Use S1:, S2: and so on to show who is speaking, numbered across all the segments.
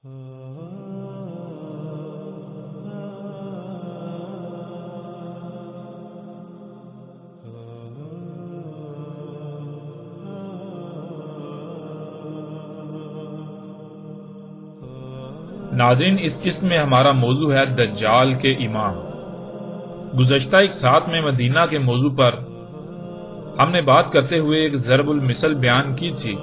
S1: ناظرین، اس قسط میں ہمارا موضوع ہے دجال کے امام۔ گزشتہ ایک ساتھ میں مدینہ کے موضوع پر ہم نے بات کرتے ہوئے ایک ضرب المثل بیان کی تھی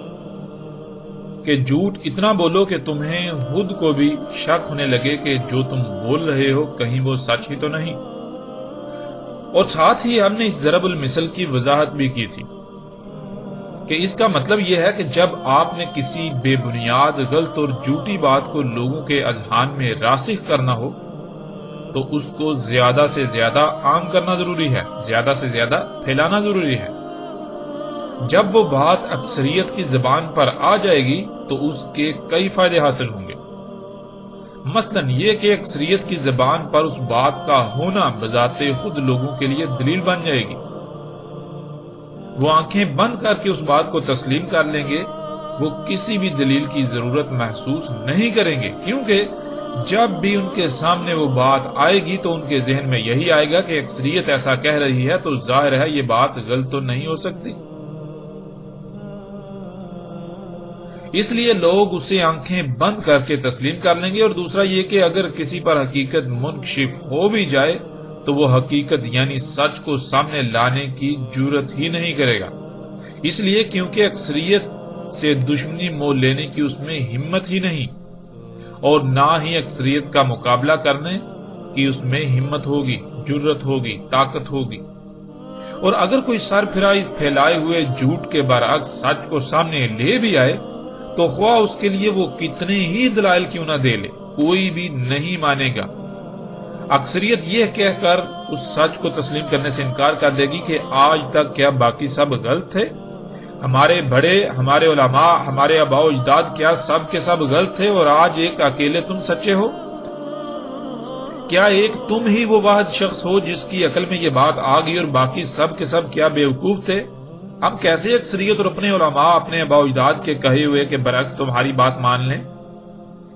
S1: کہ جھوٹ اتنا بولو کہ تمہیں خود کو بھی شک ہونے لگے کہ جو تم بول رہے ہو کہیں وہ سچ ہی تو نہیں۔ اور ساتھ ہی ہم نے اس ضرب المثل کی وضاحت بھی کی تھی کہ اس کا مطلب یہ ہے کہ جب آپ نے کسی بے بنیاد غلط اور جھوٹی بات کو لوگوں کے اذہان میں راسخ کرنا ہو تو اس کو زیادہ سے زیادہ عام کرنا ضروری ہے، زیادہ سے زیادہ پھیلانا ضروری ہے۔ جب وہ بات اکثریت کی زبان پر آ جائے گی تو اس کے کئی فائدے حاصل ہوں گے، مثلا یہ کہ اکثریت کی زبان پر اس بات کا ہونا بذات خود لوگوں کے لیے دلیل بن جائے گی۔ وہ آنکھیں بند کر کے اس بات کو تسلیم کر لیں گے، وہ کسی بھی دلیل کی ضرورت محسوس نہیں کریں گے، کیونکہ جب بھی ان کے سامنے وہ بات آئے گی تو ان کے ذہن میں یہی آئے گا کہ اکثریت ایسا کہہ رہی ہے تو ظاہر ہے یہ بات غلط تو نہیں ہو سکتی۔ اس لیے لوگ اسے آنکھیں بند کر کے تسلیم کر لیں گے۔ اور دوسرا یہ کہ اگر کسی پر حقیقت منکشف ہو بھی جائے تو وہ حقیقت یعنی سچ کو سامنے لانے کی جرات ہی نہیں کرے گا، اس لیے کیونکہ اکثریت سے دشمنی مول لینے کی اس میں ہمت ہی نہیں، اور نہ ہی اکثریت کا مقابلہ کرنے کی اس میں ہمت ہوگی، جرات ہوگی، طاقت ہوگی۔ اور اگر کوئی سر پھرا اس پھیلائے ہوئے جھوٹ کے برعکس سچ کو سامنے لے بھی آئے تو خواہ اس کے لیے وہ کتنے ہی دلائل کیوں نہ دے لے، کوئی بھی نہیں مانے گا۔ اکثریت یہ کہہ کر اس سچ کو تسلیم کرنے سے انکار کر دے گی کہ آج تک کیا باقی سب غلط تھے؟ ہمارے بڑے، ہمارے علماء، ہمارے آباء و اجداد کیا سب کے سب غلط تھے اور آج ایک اکیلے تم سچے ہو؟ کیا ایک تم ہی وہ واحد شخص ہو جس کی عقل میں یہ بات آ گئی اور باقی سب کے سب کیا بیوقوف تھے؟ ہم کیسے اکثریت اور اپنے علماء، اپنے آباء و اجداد کے کہے ہوئے کے برعکس تمہاری بات مان لیں؟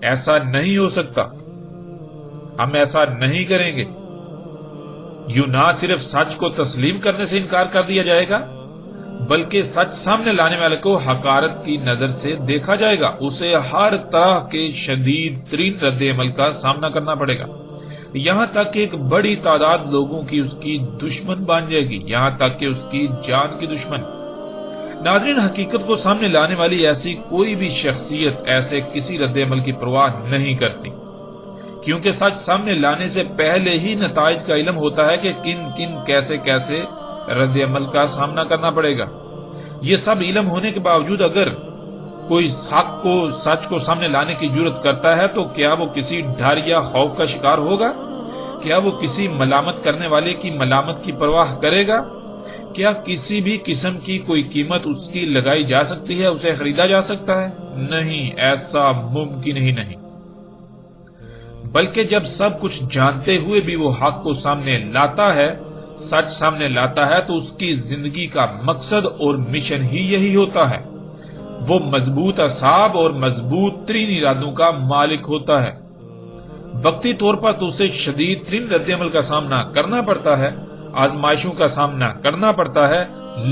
S1: ایسا نہیں ہو سکتا، ہم ایسا نہیں کریں گے۔ یوں نہ صرف سچ کو تسلیم کرنے سے انکار کر دیا جائے گا بلکہ سچ سامنے لانے والے کو حقارت کی نظر سے دیکھا جائے گا، اسے ہر طرح کے شدید ترین رد عمل کا سامنا کرنا پڑے گا، یہاں تک کہ ایک بڑی تعداد لوگوں کی اس کی دشمن بن جائے گی، یہاں تک کہ اس کی جان کی دشمن۔ ناظرین، حقیقت کو سامنے لانے والی ایسی کوئی بھی شخصیت ایسے کسی رد عمل کی پرواہ نہیں کرتی، کیونکہ سچ سامنے لانے سے پہلے ہی نتائج کا علم ہوتا ہے کہ کن کن کیسے کیسے رد عمل کا سامنا کرنا پڑے گا۔ یہ سب علم ہونے کے باوجود اگر کوئی حق کو، سچ کو سامنے لانے کی جرات کرتا ہے تو کیا وہ کسی ڈر یا خوف کا شکار ہوگا؟ کیا وہ کسی ملامت کرنے والے کی ملامت کی پرواہ کرے گا؟ کیا کسی بھی قسم کی کوئی قیمت اس کی لگائی جا سکتی ہے، اسے خریدا جا سکتا ہے؟ نہیں، ایسا ممکن ہی نہیں۔ بلکہ جب سب کچھ جانتے ہوئے بھی وہ حق کو سامنے لاتا ہے، سچ سامنے لاتا ہے، تو اس کی زندگی کا مقصد اور مشن ہی یہی ہوتا ہے۔ وہ مضبوط اعصاب اور مضبوط ترین ارادوں کا مالک ہوتا ہے۔ وقتی طور پر تو اسے شدید ترین رد عمل کا سامنا کرنا پڑتا ہے، آزمائشوں کا سامنا کرنا پڑتا ہے،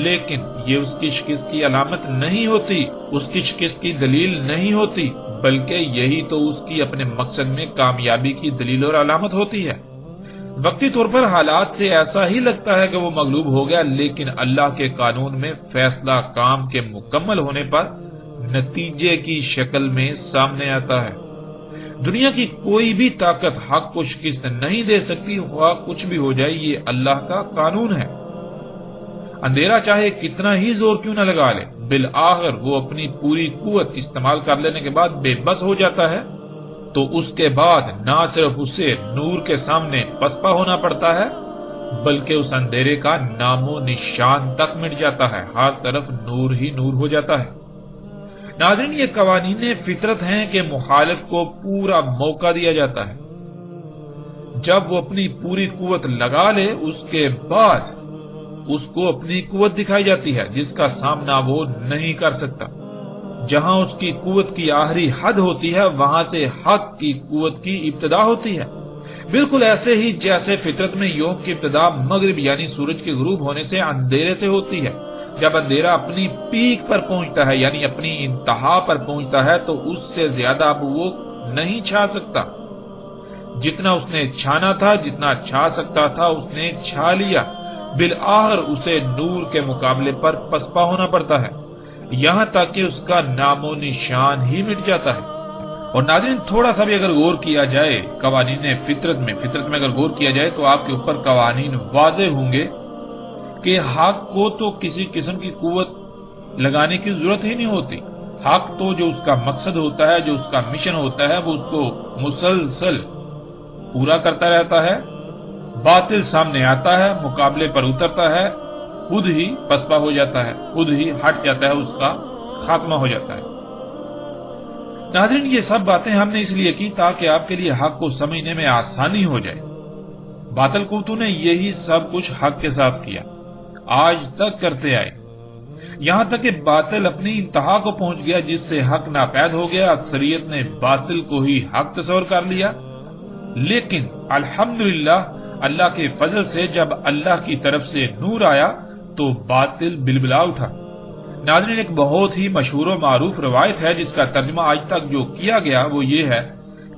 S1: لیکن یہ اس کی شکست کی علامت نہیں ہوتی، اس کی شکست کی دلیل نہیں ہوتی، بلکہ یہی تو اس کی اپنے مقصد میں کامیابی کی دلیل اور علامت ہوتی ہے۔ وقتی طور پر حالات سے ایسا ہی لگتا ہے کہ وہ مغلوب ہو گیا، لیکن اللہ کے قانون میں فیصلہ کام کے مکمل ہونے پر نتیجے کی شکل میں سامنے آتا ہے۔ دنیا کی کوئی بھی طاقت حق کو شکست نہیں دے سکتی، خواہ کچھ بھی ہو جائے، یہ اللہ کا قانون ہے۔ اندھیرا چاہے کتنا ہی زور کیوں نہ لگا لے، بالآخر وہ اپنی پوری قوت استعمال کر لینے کے بعد بے بس ہو جاتا ہے، تو اس کے بعد نہ صرف اسے نور کے سامنے پسپا ہونا پڑتا ہے بلکہ اس اندھیرے کا نام و نشان تک مٹ جاتا ہے، ہر طرف نور ہی نور ہو جاتا ہے۔ ناظرین، یہ قوانین فطرت ہیں کہ مخالف کو پورا موقع دیا جاتا ہے، جب وہ اپنی پوری قوت لگا لے اس کے بعد اس کو اپنی قوت دکھائی جاتی ہے جس کا سامنا وہ نہیں کر سکتا۔ جہاں اس کی قوت کی آخری حد ہوتی ہے وہاں سے حق کی قوت کی ابتدا ہوتی ہے۔ بالکل ایسے ہی جیسے فطرت میں یوم کی ابتدا مغرب یعنی سورج کے غروب ہونے سے اندھیرے سے ہوتی ہے۔ جب اندھیرا اپنی پیک پر پہنچتا ہے یعنی اپنی انتہا پر پہنچتا ہے تو اس سے زیادہ اب وہ نہیں چھا سکتا۔ جتنا اس نے چھانا تھا، جتنا چھا سکتا تھا اس نے چھا لیا، بالآخر اسے نور کے مقابلے پر پسپا ہونا پڑتا ہے، یہاں تک کہ اس کا نام و نشان ہی مٹ جاتا ہے۔ اور ناظرین تھوڑا سا بھی اگر غور کیا جائے قوانین فطرت میں اگر غور کیا جائے تو آپ کے اوپر قوانین واضح ہوں گے کہ حق کو تو کسی قسم کی قوت لگانے کی ضرورت ہی نہیں ہوتی۔ حق تو جو اس کا مقصد ہوتا ہے، جو اس کا مشن ہوتا ہے، وہ اس کو مسلسل پورا کرتا رہتا ہے۔ باطل سامنے آتا ہے، مقابلے پر اترتا ہے، خود ہی پسپا ہو جاتا ہے، خود ہی ہٹ جاتا ہے، اس کا خاتمہ ہو جاتا ہے۔ ناظرین یہ سب باتیں ہم نے اس لیے کی تاکہ آپ کے لیے حق کو سمجھنے میں آسانی ہو جائے۔ باطل قوتوں نے یہی سب کچھ حق کے ساتھ کیا، آج تک کرتے آئے، یہاں تک کہ باطل اپنی انتہا کو پہنچ گیا جس سے حق ناپید ہو گیا۔ اکثریت نے باطل کو ہی حق تصور کر لیا، لیکن الحمدللہ اللہ کے فضل سے جب اللہ کی طرف سے نور آیا تو باطل بلبلا اٹھا۔ ناظرین ایک بہت ہی مشہور و معروف روایت ہے جس کا ترجمہ آج تک جو کیا گیا وہ یہ ہے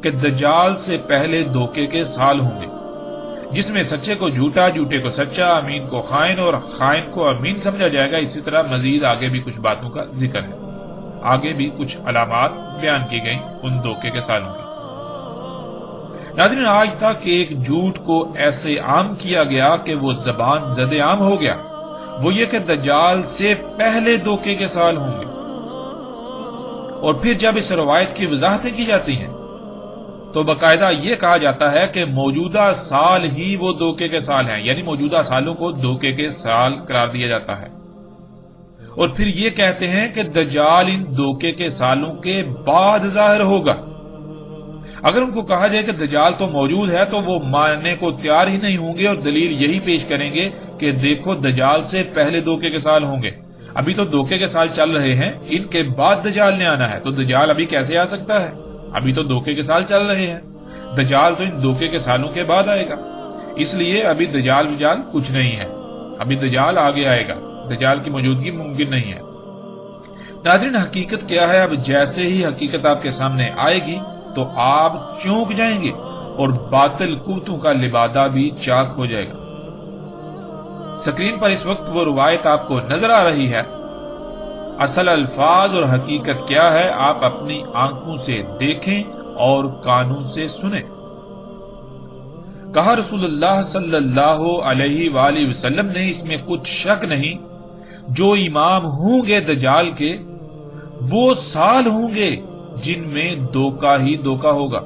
S1: کہ دجال سے پہلے دھوکے کے سال ہوں گے جس میں سچے کو جھوٹا، جھوٹے کو سچا، امین کو خائن اور خائن کو امین سمجھا جائے گا۔ اسی طرح مزید آگے بھی کچھ باتوں کا ذکر ہے، آگے بھی کچھ علامات بیان کی گئیں ان دھوکے کے سالوں کی۔ ناظرین آج تک ایک جھوٹ کو ایسے عام کیا گیا کہ وہ زبان زد عام ہو گیا، وہ یہ کہ دجال سے پہلے دھوکے کے سال ہوں گے۔ اور پھر جب اس روایت کی وضاحتیں کی جاتی ہیں تو باقاعدہ یہ کہا جاتا ہے کہ موجودہ سال ہی وہ دھوکے کے سال ہیں، یعنی موجودہ سالوں کو دھوکے کے سال قرار دیا جاتا ہے۔ اور پھر یہ کہتے ہیں کہ دجال ان دھوکے کے سالوں کے بعد ظاہر ہوگا۔ اگر ان کو کہا جائے کہ دجال تو موجود ہے تو وہ ماننے کو تیار ہی نہیں ہوں گے اور دلیل یہی پیش کریں گے کہ دیکھو دجال سے پہلے دھوکے کے سال ہوں گے، ابھی تو دھوکے کے سال چل رہے ہیں، ان کے بعد دجال نے آنا ہے، تو دجال ابھی کیسے آ سکتا ہے؟ ابھی تو دھوکے کے سال چل رہے ہیں، دجال تو ان دھوکے کے سالوں کے بعد آئے گا، اس لیے ابھی دجال کچھ نہیں ہے، ابھی دجال آگے آئے گا، دجال کی موجودگی ممکن نہیں ہے۔ ناظرین حقیقت کیا ہے؟ اب جیسے ہی حقیقت آپ کے سامنے آئے گی تو آپ چونک جائیں گے اور باطل قوتوں کا لبادہ بھی چاک ہو جائے گا۔ سکرین پر اس وقت وہ روایت آپ کو نظر آ رہی ہے، اصل الفاظ اور حقیقت کیا ہے آپ اپنی آنکھوں سے دیکھیں اور کانوں سے سنیں۔ کہا رسول اللہ صلی اللہ علیہ وآلہ وسلم نے اس میں کچھ شک نہیں جو امام ہوں گے دجال کے وہ سال ہوں گے جن میں دھوکہ ہی دھوکہ ہوگا۔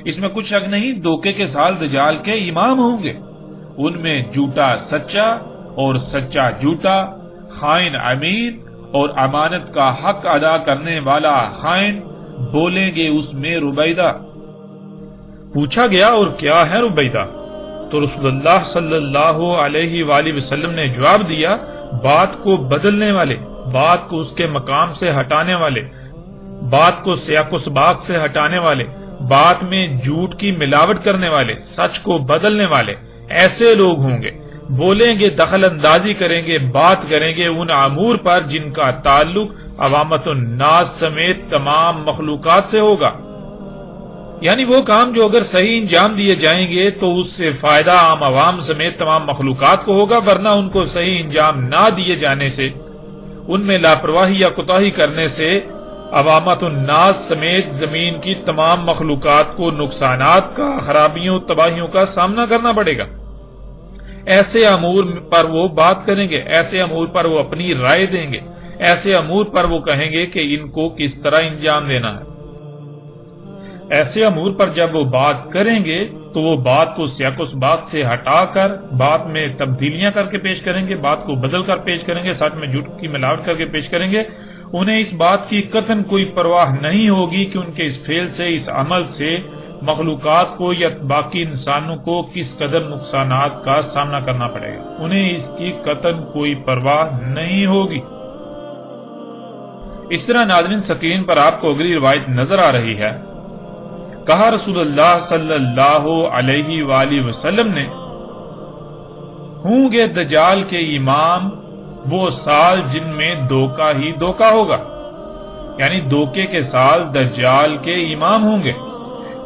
S1: اس میں کچھ شک نہیں دھوکے کے سال دجال کے امام ہوں گے، ان میں جھوٹا سچا اور سچا جھوٹا، خائن امین اور امانت کا حق ادا کرنے والا خائن بولیں گے اس میں ربیدہ۔ پوچھا گیا اور کیا ہے ربیدہ؟ تو رسول اللہ صلی اللہ علیہ وآلہ وسلم نے جواب دیا، بات کو بدلنے والے، بات کو اس کے مقام سے ہٹانے والے، بات کو سیاق و سباق سے ہٹانے والے، بات میں جھوٹ کی ملاوٹ کرنے والے، سچ کو بدلنے والے، ایسے لوگ ہوں گے، بولیں گے، دخل اندازی کریں گے، بات کریں گے ان امور پر جن کا تعلق عوامت الناس سمیت تمام مخلوقات سے ہوگا، یعنی وہ کام جو اگر صحیح انجام دیے جائیں گے تو اس سے فائدہ عام عوام سمیت تمام مخلوقات کو ہوگا، ورنہ ان کو صحیح انجام نہ دیے جانے سے، ان میں لاپرواہی یا کوتاہی کرنے سے عوامت الناس سمیت زمین کی تمام مخلوقات کو نقصانات کا، خرابیوں، تباہیوں کا سامنا کرنا پڑے گا۔ ایسے امور پر وہ بات کریں گے، ایسے امور پر وہ اپنی رائے دیں گے، ایسے امور پر وہ کہیں گے کہ ان کو کس طرح انجام دینا ہے۔ ایسے امور پر جب وہ بات کریں گے تو وہ بات کو سیاق و سباق سے ہٹا کر بات میں تبدیلیاں کر کے پیش کریں گے، بات کو بدل کر پیش کریں گے، ساتھ میں جھوٹ کی ملاوٹ کر کے پیش کریں گے۔ انہیں اس بات کی قطعاً کوئی پرواہ نہیں ہوگی کہ ان کے اس فعل سے، اس عمل سے مخلوقات کو یا باقی انسانوں کو کس قدر نقصانات کا سامنا کرنا پڑے گا، انہیں اس کی قطعاً کوئی پرواہ نہیں ہوگی۔ اس طرح ناظرین سکرین پر آپ کو اگلی روایت نظر آ رہی ہے، کہا رسول اللہ صلی اللہ علیہ وآلہ وسلم نے، ہوں گے دجال کے امام وہ سال جن میں دھوکہ ہی دھوکہ ہوگا، یعنی دھوکے کے سال دجال کے امام ہوں گے،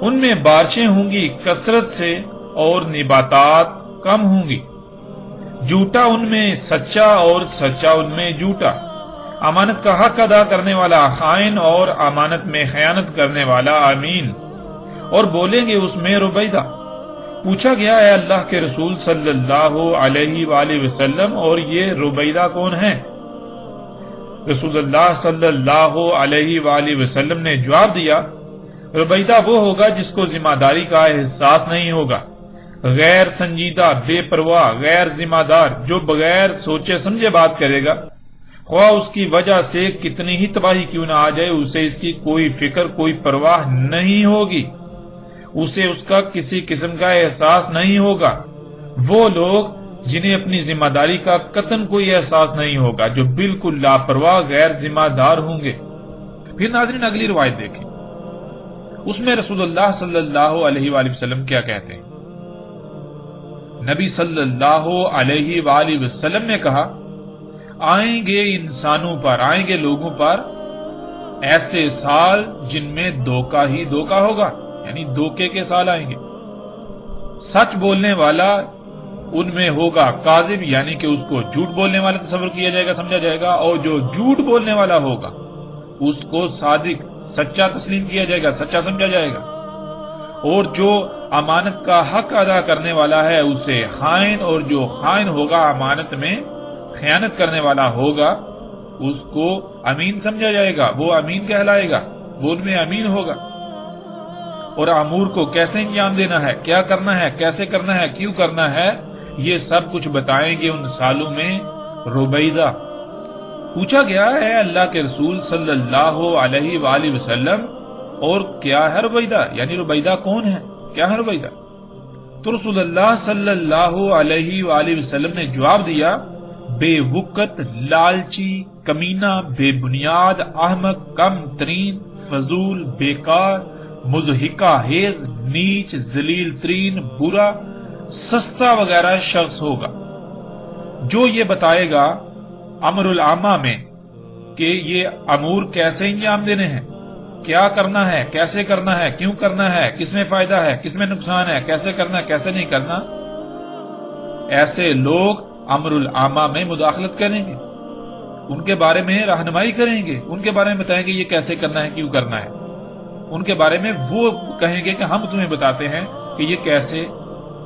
S1: ان میں بارشیں ہوں گی کثرت سے اور نباتات کم ہوں گی، جھوٹا ان میں سچا اور سچا ان میں جھوٹا، امانت کا حق ادا کرنے والا خائن اور امانت میں خیانت کرنے والا امین، اور بولیں گے اس میں ربیدہ۔ پوچھا گیا ہے اللہ کے رسول صلی اللہ علیہ وآلہ وسلم، اور یہ ربیدہ کون ہے؟ رسول اللہ صلی اللہ علیہ وآلہ وسلم نے جواب دیا، ربیدہ وہ ہوگا جس کو ذمہ داری کا احساس نہیں ہوگا، غیر سنجیدہ، بے پرواہ، غیر ذمہ دار، جو بغیر سوچے سمجھے بات کرے گا، خواہ اس کی وجہ سے کتنی ہی تباہی کیوں نہ آ جائے، اسے اس کی کوئی فکر، کوئی پرواہ نہیں ہوگی، اسے اس کا کسی قسم کا احساس نہیں ہوگا۔ وہ لوگ جنہیں اپنی ذمہ داری کا قطعاً کوئی احساس نہیں ہوگا، جو بالکل لاپرواہ، غیر ذمہ دار ہوں گے۔ پھر ناظرین اگلی روایت دیکھیں، اس میں رسول اللہ صلی اللہ علیہ وآلہ وسلم کیا کہتے ہیں؟ نبی صلی اللہ علیہ وآلہ وسلم نے کہا، آئیں گے انسانوں پر، آئیں گے لوگوں پر ایسے سال جن میں دھوکہ ہی دھوکہ ہوگا، یعنی دھوکے کے سال آئیں گے۔ سچ بولنے والا ان میں ہوگا کاذب، یعنی کہ اس کو جھوٹ بولنے والا تصور کیا جائے گا، سمجھا جائے گا، اور جو جھوٹ بولنے والا ہوگا اس کو صادق، سچا تسلیم کیا جائے گا، سچا سمجھا جائے گا، اور جو امانت کا حق ادا کرنے والا ہے اسے خائن، اور جو خائن ہوگا، امانت میں خیانت کرنے والا ہوگا، اس کو امین سمجھا جائے گا، وہ امین کہلائے گا، وہ ان میں امین ہوگا۔ اور امور کو کیسے انجام دینا ہے، کیا کرنا ہے، کیسے کرنا ہے، کیوں کرنا ہے، یہ سب کچھ بتائیں گے ان سالوں میں ربیدہ۔ پوچھا گیا ہے اللہ کے رسول صلی اللہ علیہ وآلہ وسلم، اور کیا ہے ربیدہ، یعنی ربیدہ کون ہے، کیا ہے ربیدہ؟ تو رسول اللہ صلی اللہ علیہ وآلہ وسلم نے جواب دیا، بے وقت، لالچی، کمینہ، بے بنیاد، احمق، کم ترین، فضول، بیکار، مضحکہ خیز، نیچ، ذلیل ترین، برا، سستا وغیرہ شخص ہوگا، جو یہ بتائے گا امر العامہ میں کہ یہ امور کیسے انجام دینے ہیں، کیا کرنا ہے، کیسے کرنا ہے، کیوں کرنا ہے، کس میں فائدہ ہے، کس میں نقصان ہے، کیسے کرنا ہے، کیسے نہیں کرنا۔ ایسے لوگ امر العامہ میں مداخلت کریں گے، ان کے بارے میں رہنمائی کریں گے، ان کے بارے میں بتائیں گے یہ کیسے کرنا ہے، کیوں کرنا ہے، ان کے بارے میں وہ کہیں گے کہ ہم تمہیں بتاتے ہیں کہ یہ کیسے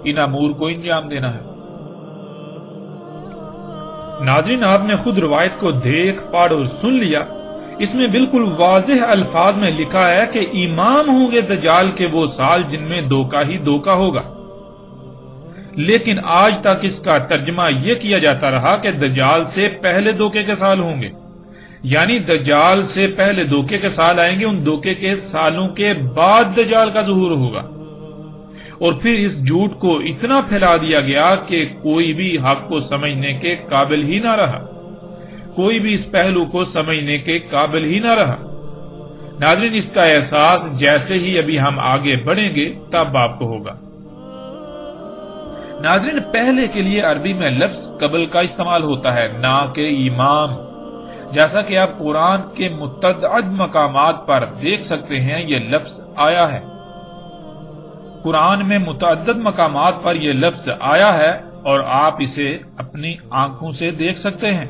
S1: ان امور کو انجام دینا ہے۔ ناظرین آپ نے خود روایت کو دیکھ، پڑھ اور سن لیا، اس میں بالکل واضح الفاظ میں لکھا ہے کہ امام ہوں گے دجال کے وہ سال جن میں دھوکہ ہی دھوکہ ہوگا، لیکن آج تک اس کا ترجمہ یہ کیا جاتا رہا کہ دجال سے پہلے دھوکے کے سال ہوں گے، یعنی دجال سے پہلے دھوکے کے سال آئیں گے، ان دھوکے کے سالوں کے بعد دجال کا ظہور ہوگا، اور پھر اس جھوٹ کو اتنا پھیلا دیا گیا کہ کوئی بھی حق کو سمجھنے کے قابل ہی نہ رہا، کوئی بھی اس پہلو کو سمجھنے کے قابل ہی نہ رہا۔ ناظرین اس کا احساس جیسے ہی ابھی ہم آگے بڑھیں گے تب آپ کو ہوگا۔ ناظرین پہلے کے لیے عربی میں لفظ قبل کا استعمال ہوتا ہے، نہ کہ امام، جیسا کہ آپ قرآن کے متعدد مقامات پر دیکھ سکتے ہیں یہ لفظ آیا ہے، قرآن میں متعدد مقامات پر یہ لفظ آیا ہے، اور آپ اسے اپنی آنکھوں سے دیکھ سکتے ہیں۔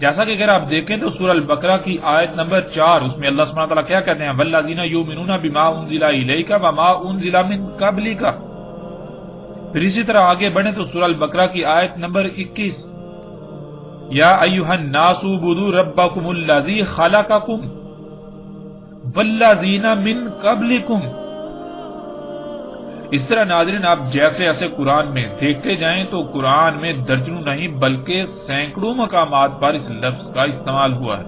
S1: جیسا کہ اگر آپ دیکھیں تو سورہ البقرہ کی آیت نمبر 4، اس میں اللہ سبحانہ وتعالیٰ کیا کہتے ہیں، وَالَّذِينَ يُؤْمِنُونَ بِمَا أُنزِلَ إِلَيْكَ وَمَا أُنزِلَ مِن قَبْلِكَ۔ پھر اسی طرح آگے بڑھیں تو سورہ البقرہ کی آیت نمبر 21، یا ایھا الناس اعبدوا ربکم الذی خلقکم والذین من قبلکم۔ اس طرح ناظرین آپ جیسے ایسے قرآن میں دیکھتے جائیں تو قرآن میں درجنوں نہیں بلکہ سینکڑوں مقامات پر اس لفظ کا استعمال ہوا ہے،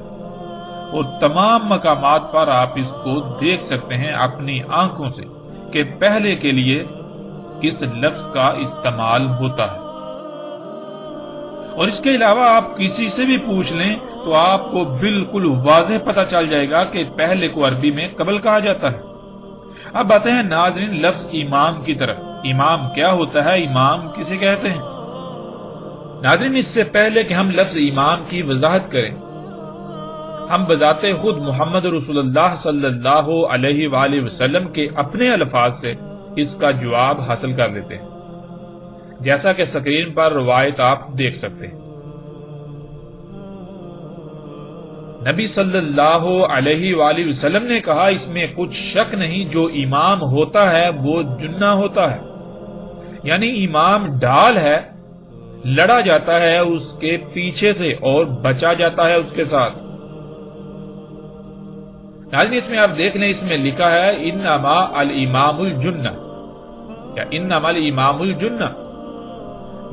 S1: اور تمام مقامات پر آپ اس کو دیکھ سکتے ہیں اپنی آنکھوں سے کہ پہلے کے لیے کس لفظ کا استعمال ہوتا ہے۔ اور اس کے علاوہ آپ کسی سے بھی پوچھ لیں تو آپ کو بالکل واضح پتہ چل جائے گا کہ پہلے کو عربی میں قبل کہا جاتا ہے۔ اب آتے ہیں ناظرین لفظ امام کی طرف۔ امام کیا ہوتا ہے؟ امام کسے کہتے ہیں؟ ناظرین اس سے پہلے کہ ہم لفظ امام کی وضاحت کریں، ہم بذات خود محمد رسول اللہ صلی اللہ علیہ وآلہ وسلم کے اپنے الفاظ سے اس کا جواب حاصل کر لیتے ہیں، جیسا کہ سکرین پر روایت آپ دیکھ سکتے ہیں۔ نبی صلی اللہ علیہ وآلہ وسلم نے کہا، اس میں کچھ شک نہیں، جو امام ہوتا ہے وہ جنہ ہوتا ہے، یعنی امام ڈھال ہے، لڑا جاتا ہے اس کے پیچھے سے اور بچا جاتا ہے اس کے ساتھ۔ ناظرین اس میں آپ دیکھ لیں، اس میں لکھا ہے انما الامام الجنہ، یا انما الامام الجنہ۔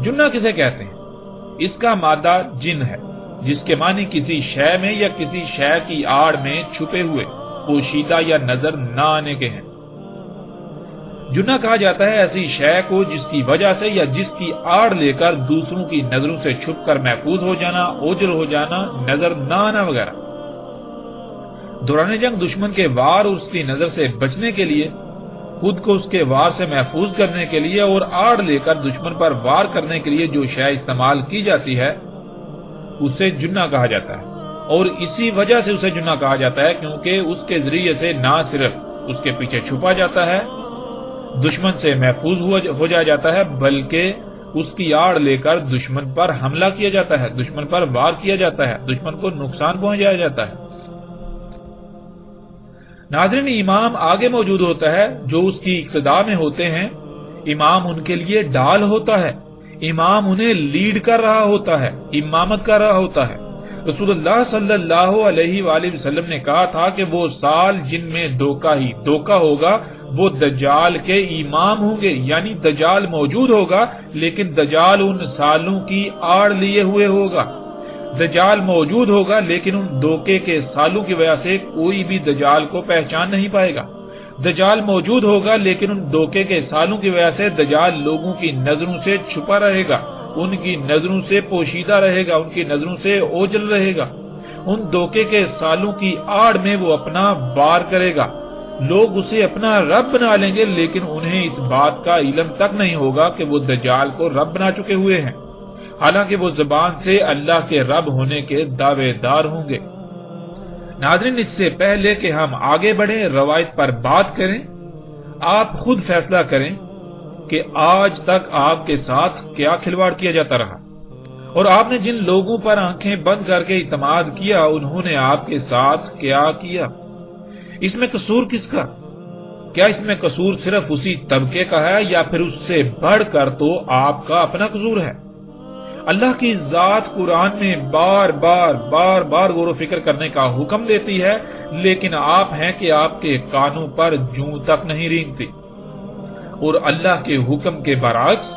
S1: جنہ کسے کہتے ہیں؟ اس کا مادہ جن ہے، جس کے معنی کسی شے میں یا کسی شے کی آڑ میں چھپے ہوئے، پوشیدہ یا نظر نہ آنے کے ہیں۔ جنہ کہا جاتا ہے ایسی شے کو جس کی وجہ سے یا جس کی آڑ لے کر دوسروں کی نظروں سے چھپ کر محفوظ ہو جانا، اوجھل ہو جانا، نظر نہ آنا وغیرہ۔ دوران جنگ دشمن کے وار اس کی نظر سے بچنے کے لیے، خود کو اس کے وار سے محفوظ کرنے کے لیے اور آڑ لے کر دشمن پر وار کرنے کے لیے جو شے استعمال کی جاتی ہے اسے جنہ کہا جاتا ہے، اور اسی وجہ سے اسے جنہ کہا جاتا ہے کیونکہ اس کے ذریعے سے نہ صرف اس کے پیچھے چھپا جاتا ہے، دشمن سے محفوظ ہو جاتا ہے، بلکہ اس کی آڑ لے کر دشمن پر حملہ کیا جاتا ہے، دشمن پر وار کیا جاتا ہے، دشمن کو نقصان پہنچایا جاتا ہے۔ ناظرین امام آگے موجود ہوتا ہے، جو اس کی اقتداء میں ہوتے ہیں، امام ان کے لیے ڈال ہوتا ہے، امام انہیں لیڈ کر رہا ہوتا ہے، امامت کر رہا ہوتا ہے۔ رسول اللہ صلی اللہ علیہ وآلہ وسلم نے کہا تھا کہ وہ سال جن میں دھوکہ ہی دھوکہ ہوگا وہ دجال کے امام ہوں گے، یعنی دجال موجود ہوگا لیکن دجال ان سالوں کی آڑ لیے ہوئے ہوگا۔ دجال موجود ہوگا لیکن ان دھوکے کے سالوں کی وجہ سے کوئی بھی دجال کو پہچان نہیں پائے گا۔ دجال موجود ہوگا لیکن ان دھوکے کے سالوں کی وجہ سے دجال لوگوں کی نظروں سے چھپا رہے گا، ان کی نظروں سے پوشیدہ رہے گا، ان کی نظروں سے اوجھل رہے گا۔ ان دھوکے کے سالوں کی آڑ میں وہ اپنا وار کرے گا، لوگ اسے اپنا رب بنا لیں گے لیکن انہیں اس بات کا علم تک نہیں ہوگا کہ وہ دجال کو رب بنا چکے ہوئے ہیں، حالانکہ وہ زبان سے اللہ کے رب ہونے کے دعوے دار ہوں گے۔ ناظرین اس سے پہلے کہ ہم آگے بڑھیں، روایت پر بات کریں، آپ خود فیصلہ کریں کہ آج تک آپ کے ساتھ کیا کھلواڑ کیا جاتا رہا، اور آپ نے جن لوگوں پر آنکھیں بند کر کے اعتماد کیا انہوں نے آپ کے ساتھ کیا کیا۔ اس میں قصور کس کا؟ کیا اس میں قصور صرف اسی طبقے کا ہے یا پھر اس سے بڑھ کر تو آپ کا اپنا قصور ہے؟ اللہ کی ذات قرآن میں بار بار غور و فکر کرنے کا حکم دیتی ہے، لیکن آپ ہیں کہ آپ کے کانوں پر جوں تک نہیں رینگتی، اور اللہ کے حکم کے برعکس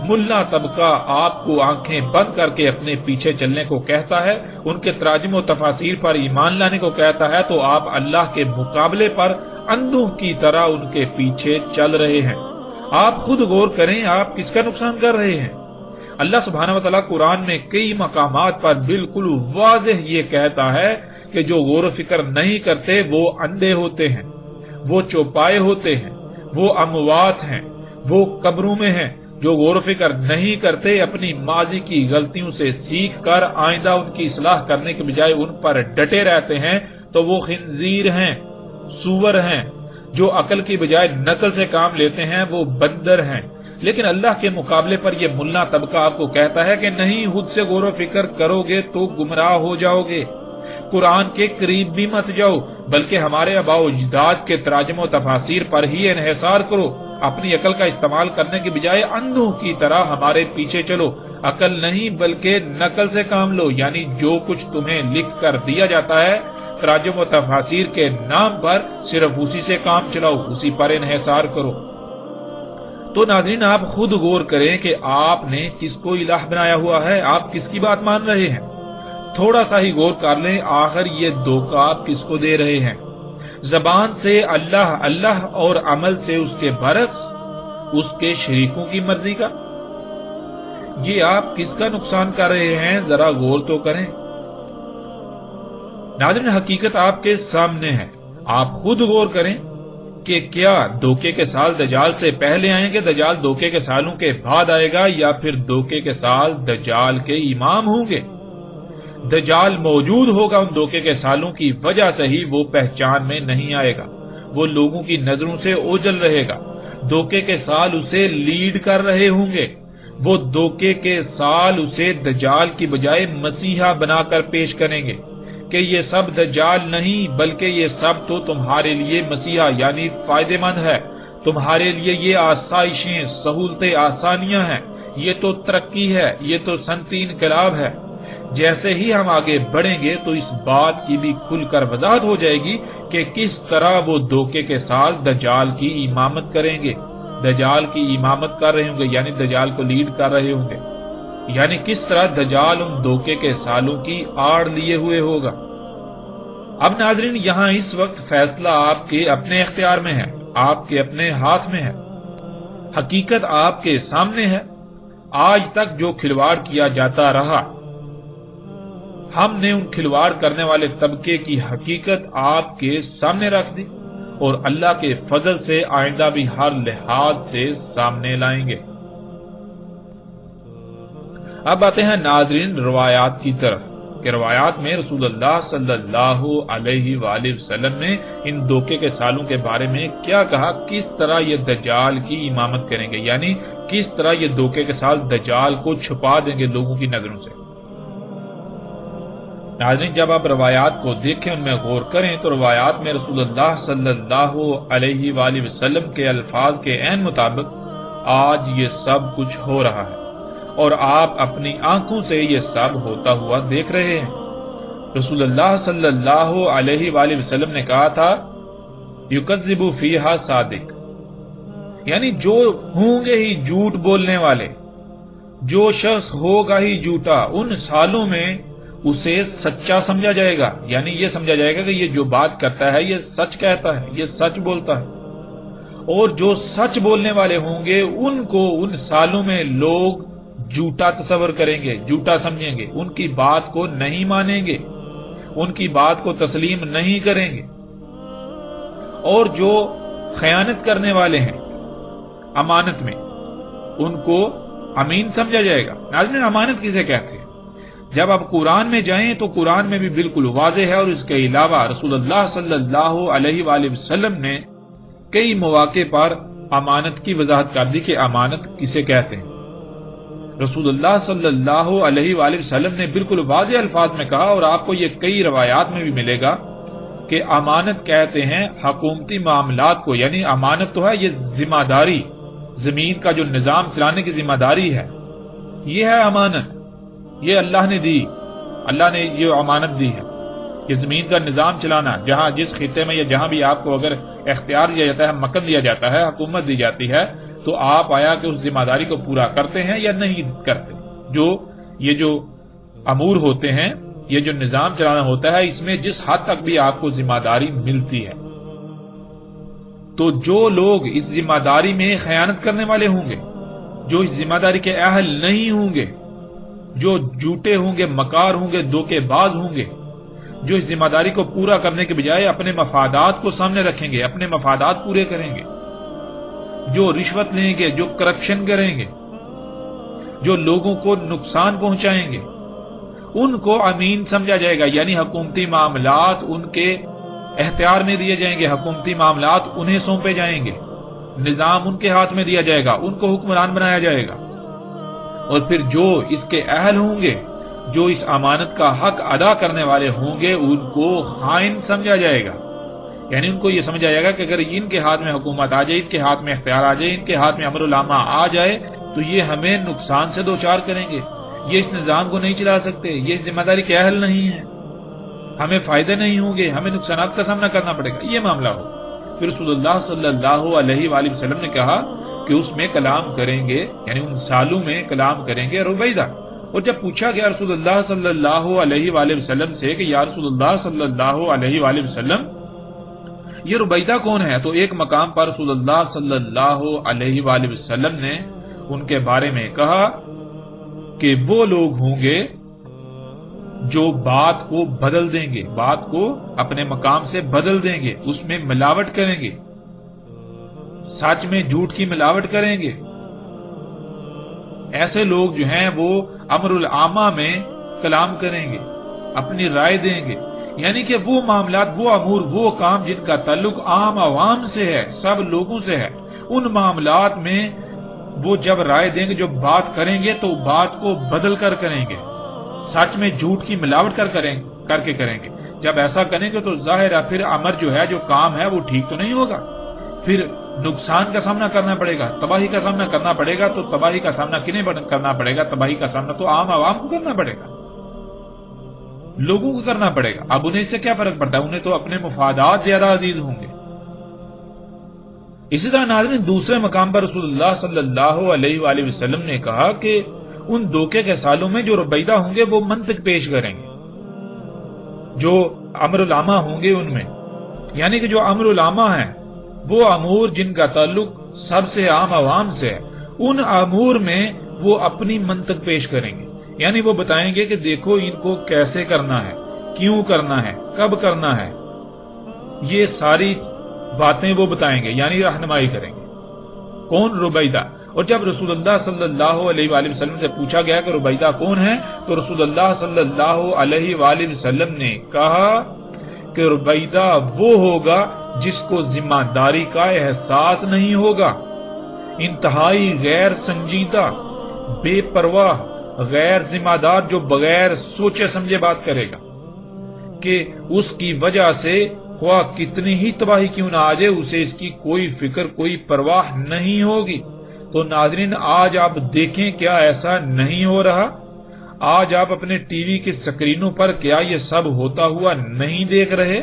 S1: ملا طبقہ آپ کو آنکھیں بند کر کے اپنے پیچھے چلنے کو کہتا ہے، ان کے تراجم و تفاسیر پر ایمان لانے کو کہتا ہے، تو آپ اللہ کے مقابلے پر اندھوں کی طرح ان کے پیچھے چل رہے ہیں۔ آپ خود غور کریں، آپ کس کا نقصان کر رہے ہیں؟ اللہ سبحانہ و تعالیٰ قرآن میں کئی مقامات پر بالکل واضح یہ کہتا ہے کہ جو غور و فکر نہیں کرتے وہ اندھے ہوتے ہیں، وہ چوپائے ہوتے ہیں، وہ اموات ہیں، وہ قبروں میں ہیں۔ جو غور و فکر نہیں کرتے اپنی ماضی کی غلطیوں سے سیکھ کر آئندہ ان کی اصلاح کرنے کے بجائے ان پر ڈٹے رہتے ہیں تو وہ خنزیر ہیں، سور ہیں۔ جو عقل کی بجائے نقل سے کام لیتے ہیں وہ بندر ہیں۔ لیکن اللہ کے مقابلے پر یہ ملا طبقہ آپ کو کہتا ہے کہ نہیں، خود سے غور و فکر کرو گے تو گمراہ ہو جاؤ گے، قرآن کے قریب بھی مت جاؤ، بلکہ ہمارے آباء و اجداد کے تراجم و تفاسیر پر ہی انحصار کرو۔ اپنی عقل کا استعمال کرنے کے بجائے اندھوں کی طرح ہمارے پیچھے چلو۔ عقل نہیں بلکہ نقل سے کام لو، یعنی جو کچھ تمہیں لکھ کر دیا جاتا ہے تراجم و تفاسیر کے نام پر صرف اسی سے کام چلاؤ، اسی پر انحصار کرو۔ تو ناظرین آپ خود غور کریں کہ آپ نے کس کو الہ بنایا ہوا ہے، آپ کس کی بات مان رہے ہیں؟ تھوڑا سا ہی غور کر لیں، آخر یہ دھوکہ آپ کس کو دے رہے ہیں؟ زبان سے اللہ اللہ اور عمل سے اس کے برعکس اس کے شریکوں کی مرضی کا؟ یہ آپ کس کا نقصان کر رہے ہیں، ذرا غور تو کریں۔ ناظرین، حقیقت آپ کے سامنے ہے، آپ خود غور کریں کہ کیا دھوکے کے سال دجال سے پہلے آئیں گے، دجال دھوکے کے سالوں کے بعد آئے گا، یا پھر دھوکے کے سال دجال کے امام ہوں گے؟ دجال موجود ہوگا، ان دھوکے کے سالوں کی وجہ سے ہی وہ پہچان میں نہیں آئے گا، وہ لوگوں کی نظروں سے اوجھل رہے گا، دھوکے کے سال اسے لیڈ کر رہے ہوں گے، وہ دھوکے کے سال اسے دجال کی بجائے مسیحا بنا کر پیش کریں گے کہ یہ سب دجال نہیں بلکہ یہ سب تو تمہارے لیے مسیحا یعنی فائدہ مند ہے، تمہارے لیے یہ آسائشیں، سہولتیں، آسانیاں ہیں، یہ تو ترقی ہے، یہ تو صنعتی انقلاب ہے۔ جیسے ہی ہم آگے بڑھیں گے تو اس بات کی بھی کھل کر وضاحت ہو جائے گی کہ کس طرح وہ دھوکے کے سال دجال کی امامت کریں گے، دجال کی امامت کر رہے ہوں گے، یعنی دجال کو لیڈ کر رہے ہوں گے، یعنی کس طرح دجال ان دھوکے کے سالوں کی آڑ لیے ہوئے ہوگا۔ اب ناظرین، یہاں اس وقت فیصلہ آپ کے اپنے اختیار میں ہے، آپ کے اپنے ہاتھ میں ہے، حقیقت آپ کے سامنے ہے۔ آج تک جو کھلواڑ کیا جاتا رہا، ہم نے ان کھلواڑ کرنے والے طبقے کی حقیقت آپ کے سامنے رکھ دی، اور اللہ کے فضل سے آئندہ بھی ہر لحاظ سے سامنے لائیں گے۔ اب آتے ہیں ناظرین روایات کی طرف کہ روایات میں رسول اللہ صلی اللہ علیہ وآلہ وسلم نے ان دھوکے کے سالوں کے بارے میں کیا کہا، کس طرح یہ دجال کی امامت کریں گے، یعنی کس طرح یہ دھوکے کے سال دجال کو چھپا دیں گے لوگوں کی نظروں سے۔ ناظرین، جب آپ روایات کو دیکھیں، ان میں غور کریں تو روایات میں رسول اللہ صلی اللہ علیہ وآلہ وسلم کے الفاظ کے عین مطابق آج یہ سب کچھ ہو رہا ہے، اور آپ اپنی آنکھوں سے یہ سب ہوتا ہوا دیکھ رہے ہیں۔ رسول اللہ صلی اللہ علیہ وآلہ وسلم نے کہا تھا، یکذب فیہا صادق، یعنی جو ہوں گے ہی جھوٹ بولنے والے، جو شخص ہوگا ہی جھوٹا، ان سالوں میں اسے سچا سمجھا جائے گا، یعنی یہ سمجھا جائے گا کہ یہ جو بات کرتا ہے یہ سچ کہتا ہے، یہ سچ بولتا ہے۔ اور جو سچ بولنے والے ہوں گے ان کو ان سالوں میں لوگ جھوٹا تصور کریں گے، جھوٹا سمجھیں گے، ان کی بات کو نہیں مانیں گے، ان کی بات کو تسلیم نہیں کریں گے۔ اور جو خیانت کرنے والے ہیں امانت میں، ان کو امین سمجھا جائے گا۔ ناظرین، امانت کسے کہتے ہیں؟ جب آپ قرآن میں جائیں تو قرآن میں بھی بالکل واضح ہے، اور اس کے علاوہ رسول اللہ صلی اللہ علیہ وآلہ وسلم نے کئی مواقع پر امانت کی وضاحت کر دی کہ امانت کسے کہتے ہیں۔ رسول اللہ صلی اللہ علیہ وآلہ وسلم نے بالکل واضح الفاظ میں کہا، اور آپ کو یہ کئی روایات میں بھی ملے گا کہ امانت کہتے ہیں حکومتی معاملات کو، یعنی امانت تو ہے یہ ذمہ داری، زمین کا جو نظام چلانے کی ذمہ داری ہے، یہ ہے امانت، یہ اللہ نے دی، اللہ نے یہ امانت دی ہے، یہ زمین کا نظام چلانا، جہاں جس خطے میں یا جہاں بھی آپ کو اگر اختیار دیا جاتا ہے، مکن دیا جاتا ہے، حکومت دی جاتی ہے، تو آپ آیا کہ اس ذمہ داری کو پورا کرتے ہیں یا نہیں کرتے۔ یہ جو امور ہوتے ہیں، یہ جو نظام چلانا ہوتا ہے، اس میں جس حد تک بھی آپ کو ذمہ داری ملتی ہے، تو جو لوگ اس ذمہ داری میں خیانت کرنے والے ہوں گے، جو اس ذمہ داری کے اہل نہیں ہوں گے، جو جھوٹے ہوں گے، مکار ہوں گے، دھوکے باز ہوں گے، جو اس ذمہ داری کو پورا کرنے کے بجائے اپنے مفادات کو سامنے رکھیں گے، اپنے مفادات پورے کریں گے، جو رشوت لیں گے، جو کرپشن کریں گے، جو لوگوں کو نقصان پہنچائیں گے، ان کو امین سمجھا جائے گا، یعنی حکومتی معاملات ان کے اختیار میں دیے جائیں گے، حکومتی معاملات انہیں سونپے جائیں گے، نظام ان کے ہاتھ میں دیا جائے گا، ان کو حکمران بنایا جائے گا۔ اور پھر جو اس کے اہل ہوں گے، جو اس امانت کا حق ادا کرنے والے ہوں گے، ان کو خائن سمجھا جائے گا، یعنی ان کو یہ سمجھا جائے گا کہ اگر ان کے ہاتھ میں حکومت آ جائے، ان کے ہاتھ میں اختیار آ جائے، ان کے ہاتھ میں امر العامہ آ جائے، تو یہ ہمیں نقصان سے دوچار کریں گے، یہ اس نظام کو نہیں چلا سکتے، یہ اس ذمہ داری کے اہل نہیں ہیں، ہمیں فائدے نہیں ہوں گے، ہمیں نقصانات کا سامنا کرنا پڑے گا، یہ معاملہ ہو۔ پھر رسول اللہ صلی اللہ علیہ وآلہ وسلم نے کہا کہ اس میں کلام کریں گے، یعنی ان سالوں میں کلام کریں گے رویدہ۔ اور جب پوچھا گیا رسول اللہ صلی اللہ علیہ وآلہ وسلم سے کہ یا رسول اللہ صلی اللہ علیہ وآلہ وسلم یہ رویدہ کون ہے، تو ایک مقام پر رسول اللہ صلی اللہ علیہ وآلہ وسلم نے ان کے بارے میں کہا کہ وہ لوگ ہوں گے جو بات کو بدل دیں گے، بات کو اپنے مقام سے بدل دیں گے، اس میں ملاوٹ کریں گے، سچ میں جھوٹ کی ملاوٹ کریں گے۔ ایسے لوگ جو ہیں وہ امر العامہ میں کلام کریں گے، اپنی رائے دیں گے، یعنی کہ وہ معاملات، وہ امور، وہ کام جن کا تعلق عام عوام سے ہے، سب لوگوں سے ہے، ان معاملات میں وہ جب رائے دیں گے، جو بات کریں گے تو بات کو بدل کر کریں گے، سچ میں جھوٹ کی ملاوٹ کر کے کریں گے۔ جب ایسا کریں گے تو ظاہر ہے پھر امر جو ہے، جو کام ہے، وہ ٹھیک تو نہیں ہوگا، پھر نقصان کا سامنا کرنا پڑے گا، تباہی کا سامنا کرنا پڑے گا۔ تو تباہی کا سامنا کنہیں کرنا پڑے گا؟ تباہی کا سامنا تو عام عوام کو کرنا پڑے گا، لوگوں کو کرنا پڑے گا۔ اب انہیں اس سے کیا فرق پڑتا ہے؟ انہیں تو اپنے مفادات زیادہ عزیز ہوں گے۔ اسی طرح ناظرین، دوسرے مقام پر رسول اللہ صلی اللہ علیہ وآلہ وسلم نے کہا کہ ان دھوکے کے سالوں میں جو ربیدہ ہوں گے وہ منطق پیش کریں گے، جو امر العامہ ہوں گے ان میں، یعنی کہ جو امر العامہ ہیں، وہ امور جن کا تعلق سب سے عام عوام سے ہے، ان امور میں وہ اپنی منطق پیش کریں گے، یعنی وہ بتائیں گے کہ دیکھو ان کو کیسے کرنا ہے، کیوں کرنا ہے، کب کرنا ہے، یہ ساری باتیں وہ بتائیں گے، یعنی رہنمائی کریں گے۔ کون؟ ربیدہ۔ اور جب رسول اللہ صلی اللہ علیہ وآلہ وسلم سے پوچھا گیا کہ ربیدہ کون ہے، تو رسول اللہ صلی اللہ علیہ وآلہ وسلم نے کہا کہ ربیدہ وہ ہوگا جس کو ذمہ داری کا احساس نہیں ہوگا، انتہائی غیر سنجیدہ، بے پرواہ، غیر ذمہ دار، جو بغیر سوچے سمجھے بات کرے گا کہ اس کی وجہ سے خواہ کتنی ہی تباہی کیوں نہ آ جائے، اسے اس کی کوئی فکر، کوئی پرواہ نہیں ہوگی۔ تو ناظرین، آج آپ دیکھیں کیا ایسا نہیں ہو رہا؟ آج آپ اپنے ٹی وی کی سکرینوں پر کیا یہ سب ہوتا ہوا نہیں دیکھ رہے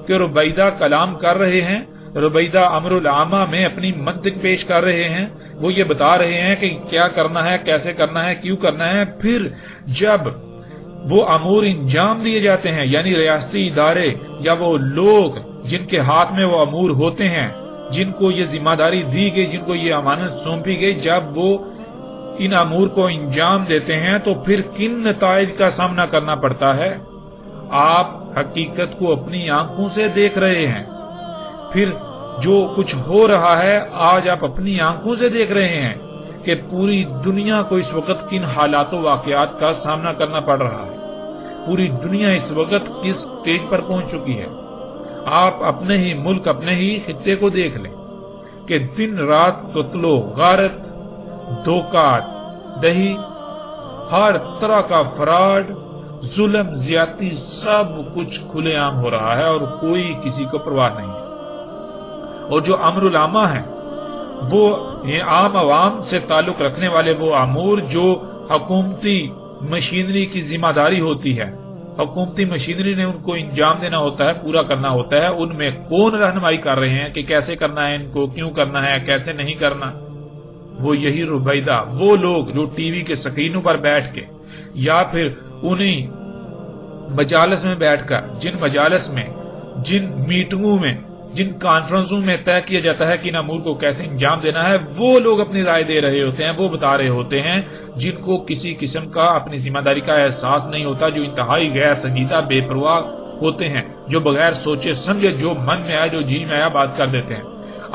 S1: کہ ربیدہ کلام کر رہے ہیں، ربیدہ امر العامہ میں اپنی منطق پیش کر رہے ہیں، وہ یہ بتا رہے ہیں کہ کیا کرنا ہے، کیسے کرنا ہے، کیوں کرنا ہے۔ پھر جب وہ امور انجام دیے جاتے ہیں، یعنی ریاستی ادارے یا وہ لوگ جن کے ہاتھ میں وہ امور ہوتے ہیں، جن کو یہ ذمہ داری دی گئی، جن کو یہ امانت سونپی گئی، جب وہ ان امور کو انجام دیتے ہیں تو پھر کن نتائج کا سامنا کرنا پڑتا ہے؟ آپ حقیقت کو اپنی آنکھوں سے دیکھ رہے ہیں، پھر جو کچھ ہو رہا ہے آج آپ اپنی آنکھوں سے دیکھ رہے ہیں کہ پوری دنیا کو اس وقت کن حالات و واقعات کا سامنا کرنا پڑ رہا ہے، پوری دنیا اس وقت کس سٹیج پر پہنچ چکی ہے۔ آپ اپنے ہی ملک، اپنے ہی خطے کو دیکھ لیں کہ دن رات قتل و غارت، دھوکہ دہی، ہر طرح کا فراڈ، ظلم، زیادتی، سب کچھ کھلے عام ہو رہا ہے اور کوئی کسی کو پرواہ نہیں ہے۔ اور جو امر العامہ ہیں، وہ عام عوام سے تعلق رکھنے والے وہ امور جو حکومتی مشینری کی ذمہ داری ہوتی ہے، حکومتی مشینری نے ان کو انجام دینا ہوتا ہے، پورا کرنا ہوتا ہے، ان میں کون رہنمائی کر رہے ہیں کہ کیسے کرنا ہے، ان کو کیوں کرنا ہے، کیسے نہیں کرنا؟ وہ یہی ربیدہ، وہ لوگ جو ٹی وی کے سکرینوں پر بیٹھ کے یا پھر انہی مجالس میں بیٹھ کر، جن مجالس میں، جن میٹنگوں میں، جن کانفرنسوں میں طے کیا جاتا ہے کہ ان امور کو کیسے انجام دینا ہے، وہ لوگ اپنی رائے دے رہے ہوتے ہیں، وہ بتا رہے ہوتے ہیں، جن کو کسی قسم کا اپنی ذمہ داری کا احساس نہیں ہوتا، جو انتہائی غیر سنجیدہ، بے پرواہ ہوتے ہیں، جو بغیر سوچے سمجھے، جو من میں آیا، جو جی میں آیا بات کر دیتے ہیں۔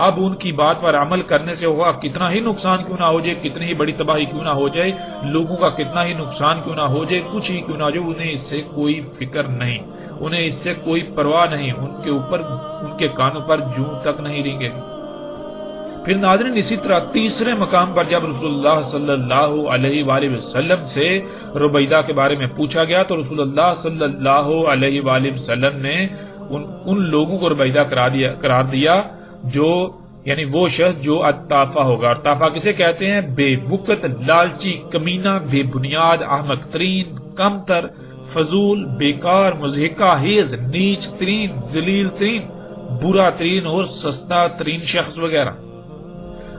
S1: اب ان کی بات پر عمل کرنے سے ہوگا کتنا ہی نقصان کیوں نہ ہو جائے، کتنی ہی بڑی تباہی کیوں نہ ہو جائے، لوگوں کا کتنا ہی نقصان کیوں نہ ہو جائے، کچھ ہی کیوں نہ ہو جائے، انہیں اس سے کوئی فکر نہیں، انہیں اس سے کوئی پرواہ نہیں، ان کے اوپر، ان کے کانوں پر جوں تک نہیں رینگے۔ پھر ناظرین، اسی طرح تیسرے مقام پر جب رسول اللہ صلی اللہ علیہ وآلہ وسلم سے ربیدہ کے بارے میں پوچھا گیا تو رسول اللہ صلی اللہ علیہ وآلہ وسلم نے ان لوگوں کو ربیدہ قرار دیا جو، یعنی وہ شخص جو اتافہ ہوگا۔ اور تافہ کسے کہتے ہیں؟ بے وقت، لالچی، کمینہ، بے بنیاد، احمق ترین، کمتر، فضول، بیکار، مضحکہ خیز، نیچ ترین، ذلیل ترین، برا ترین اور سستا ترین شخص وغیرہ۔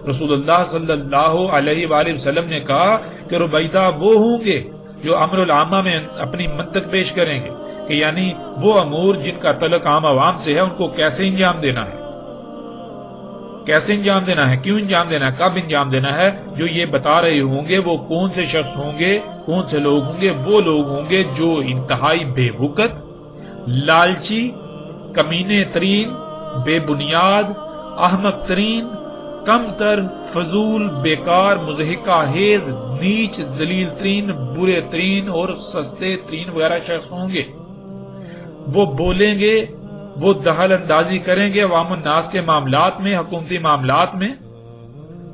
S1: رسول اللہ صلی اللہ علیہ وآلہ وسلم نے کہا کہ ربیدہ وہ ہوں گے جو امر العامہ میں اپنی منطق پیش کریں گے، کہ یعنی وہ امور جن کا تعلق عام عوام سے ہے، ان کو کیسے انجام دینا ہے۔ کیسے انجام دینا ہے، کیوں انجام دینا ہے، کب انجام دینا ہے، جو یہ بتا رہے ہوں گے وہ کون سے شخص ہوں گے، کون سے لوگ ہوں گے؟ وہ لوگ ہوں گے جو انتہائی بے وقت، لالچی، کمینے ترین، بے بنیاد، احمق ترین، کم تر، فضول، بیکار، مضحکہ خیز، نیچ، ذلیل ترین، برے ترین اور سستے ترین وغیرہ شخص ہوں گے۔ وہ بولیں گے، وہ دخل اندازی کریں گے عوام الناس کے معاملات میں، حکومتی معاملات میں،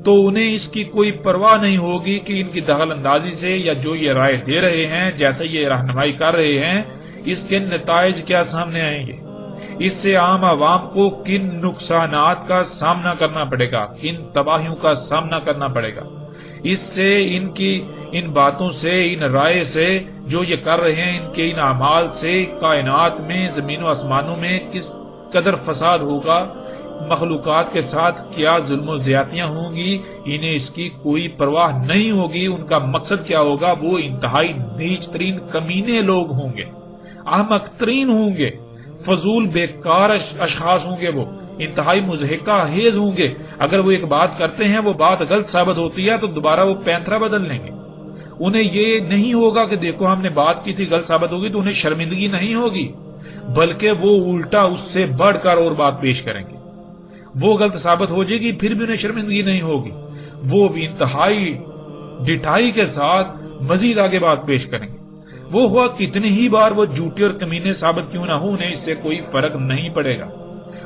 S1: تو انہیں اس کی کوئی پرواہ نہیں ہوگی کہ ان کی دخل اندازی سے یا جو یہ رائے دے رہے ہیں، جیسے یہ رہنمائی کر رہے ہیں، اس کے نتائج کیا سامنے آئیں گے، اس سے عام عوام کو کن نقصانات کا سامنا کرنا پڑے گا، کن تباہیوں کا سامنا کرنا پڑے گا، اس سے ان باتوں سے، ان رائے سے جو یہ کر رہے ہیں، ان کے ان اعمال سے کائنات میں، زمین و آسمانوں میں کس قدر فساد ہوگا، مخلوقات کے ساتھ کیا ظلم و زیادتیاں ہوں گی، انہیں اس کی کوئی پرواہ نہیں ہوگی۔ ان کا مقصد کیا ہوگا؟ وہ انتہائی نیچ ترین کمینے لوگ ہوں گے، احمق ترین ہوں گے، فضول بیکار اشخاص ہوں گے، وہ انتہائی مضحکہ خیز ہوں گے۔ اگر وہ ایک بات کرتے ہیں، وہ بات غلط ثابت ہوتی ہے تو دوبارہ وہ پینترا بدل لیں گے۔ انہیں یہ نہیں ہوگا کہ دیکھو ہم نے بات کی تھی غلط ثابت ہوگی، تو انہیں شرمندگی نہیں ہوگی، بلکہ وہ الٹا اس سے بڑھ کر اور بات پیش کریں گے۔ وہ غلط ثابت ہو جائے گی، پھر بھی انہیں شرمندگی نہیں ہوگی، وہ بھی انتہائی ڈٹائی کے ساتھ مزید آگے بات پیش کریں گے۔ وہ ہوا کتنی ہی بار وہ جھوٹے اور کمینے ثابت کیوں نہ ہو، انہیں اس سے کوئی فرق نہیں پڑے گا۔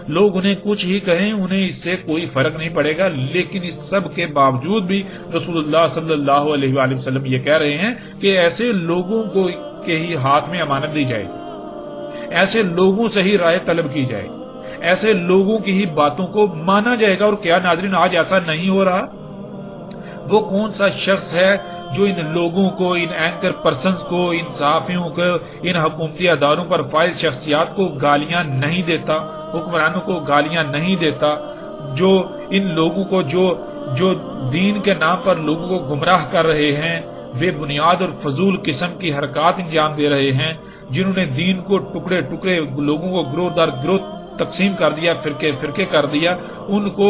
S1: لوگ انہیں کچھ ہی کہیں، انہیں اس سے کوئی فرق نہیں پڑے گا، لیکن اس سب کے باوجود بھی رسول اللہ صلی اللہ علیہ وآلہ وسلم یہ کہہ رہے ہیں کہ ایسے لوگوں کو کے ہی ہاتھ میں امانت دی جائے گی، ایسے لوگوں سے ہی رائے طلب کی جائے گی، ایسے لوگوں کی ہی باتوں کو مانا جائے گا۔ اور کیا ناظرین آج ایسا نہیں ہو رہا؟ وہ کون سا شخص ہے جو ان لوگوں کو، ان اینکر پرسنز کو، ان صحافیوں کو، ان حکومتی اداروں پر فائز شخصیات کو گالیاں نہیں دیتا، حکمرانوں کو گالیاں نہیں دیتا، جو ان لوگوں کو جو دین کے نام پر لوگوں کو گمراہ کر رہے ہیں، بے بنیاد اور فضول قسم کی حرکات انجام دے رہے ہیں، جنہوں نے دین کو ٹکڑے ٹکڑے، لوگوں کو گروہ در گروہ تقسیم کر دیا، فرقے فرقے کر دیا، ان کو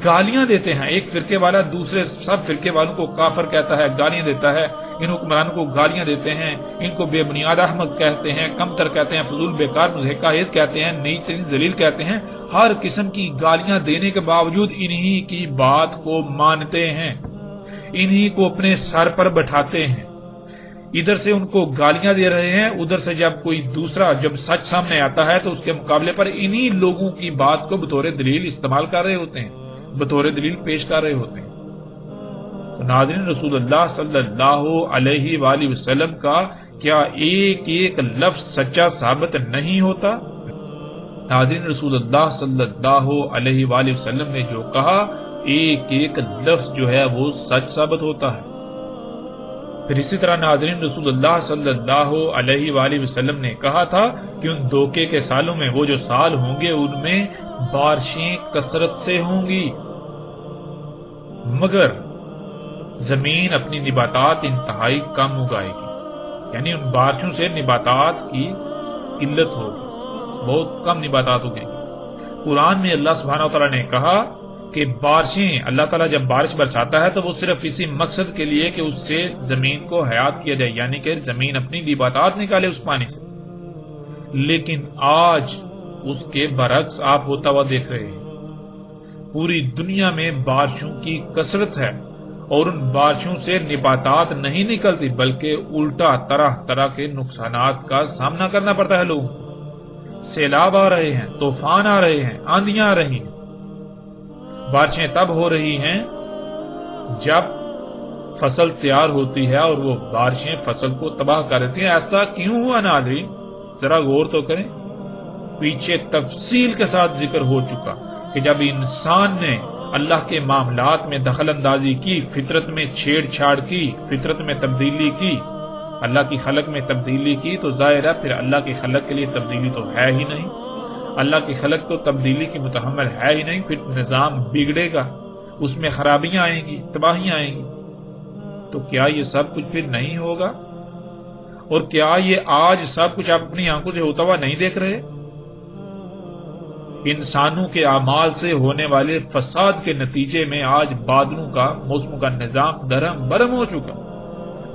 S1: گالیاں دیتے ہیں۔ ایک فرقے والا دوسرے سب فرقے والوں کو کافر کہتا ہے، گالیاں دیتا ہے، ان حکمرانوں کو گالیاں دیتے ہیں، ان کو بے بنیاد احمق کہتے ہیں، کمتر کہتے ہیں، فضول بیکار مضحکہ خیز کہتے ہیں، نیچ ترین ذلیل کہتے ہیں۔ ہر قسم کی گالیاں دینے کے باوجود انہی کی بات کو مانتے ہیں، انہی کو اپنے سر پر بٹھاتے ہیں۔ ادھر سے ان کو گالیاں دے رہے ہیں، ادھر سے جب کوئی دوسرا جب سچ سامنے آتا ہے تو اس کے مقابلے پر انہی لوگوں کی بات کو بطور دلیل استعمال کر رہے ہوتے ہیں، بطور دلیل پیش کر رہے ہوتے ہیں۔ تو ناظرین، رسول اللہ صلی اللہ علیہ وآلہ وسلم کا کیا ایک ایک لفظ سچا ثابت نہیں ہوتا؟ ناظرین، رسول اللہ صلی اللہ علیہ وآلہ وسلم نے جو کہا، ایک ایک لفظ جو ہے وہ سچ ثابت ہوتا ہے۔ پھر اسی طرح ناظرین، رسول اللہ صلی اللہ علیہ وآلہ وسلم نے کہا تھا کہ ان دھوکے کے سالوں میں، وہ جو سال ہوں گے ان میں بارشیں کثرت سے ہوں گی، مگر زمین اپنی نباتات انتہائی کم اگائے گی، یعنی ان بارشوں سے نباتات کی قلت ہوگی، بہت کم نباتات اگیں گی۔ قرآن میں اللہ سبحانہ وتعالی نے کہا کہ بارشیں، اللہ تعالیٰ جب بارش برساتا ہے تو وہ صرف اسی مقصد کے لیے کہ اس سے زمین کو حیات کیا جائے، یعنی کہ زمین اپنی نباتات نکالے اس پانی سے۔ لیکن آج اس کے برعکس آپ ہوتا ہوا دیکھ رہے ہیں، پوری دنیا میں بارشوں کی کثرت ہے اور ان بارشوں سے نباتات نہیں نکلتی، بلکہ الٹا طرح طرح کے نقصانات کا سامنا کرنا پڑتا ہے لوگوں کو۔ سیلاب آ رہے ہیں، طوفان آ رہے ہیں، آندھیاں آ رہی ہیں۔ بارشیں تب ہو رہی ہیں جب فصل تیار ہوتی ہے اور وہ بارشیں فصل کو تباہ کر دیتی ہیں۔ ایسا کیوں ہوا ناظرین؟ ذرا غور تو کریں۔ پیچھے تفصیل کے ساتھ ذکر ہو چکا کہ جب انسان نے اللہ کے معاملات میں دخل اندازی کی، فطرت میں چھیڑ چھاڑ کی، فطرت میں تبدیلی کی، اللہ کی خلق میں تبدیلی کی، تو ظاہر ہے پھر اللہ کی خلق کے لیے تبدیلی تو ہے ہی نہیں، اللہ کی خلق تو تبدیلی کی متحمل ہے ہی نہیں، پھر نظام بگڑے گا، اس میں خرابیاں آئیں گی، تباہیاں آئیں گی۔ تو کیا یہ سب کچھ پھر نہیں ہوگا؟ اور کیا یہ آج سب کچھ آپ اپنی آنکھوں سے ہوتا ہوا نہیں دیکھ رہے؟ انسانوں کے اعمال سے ہونے والے فساد کے نتیجے میں آج بادلوں کا موسموں کا نظام درہم برہم ہو چکا،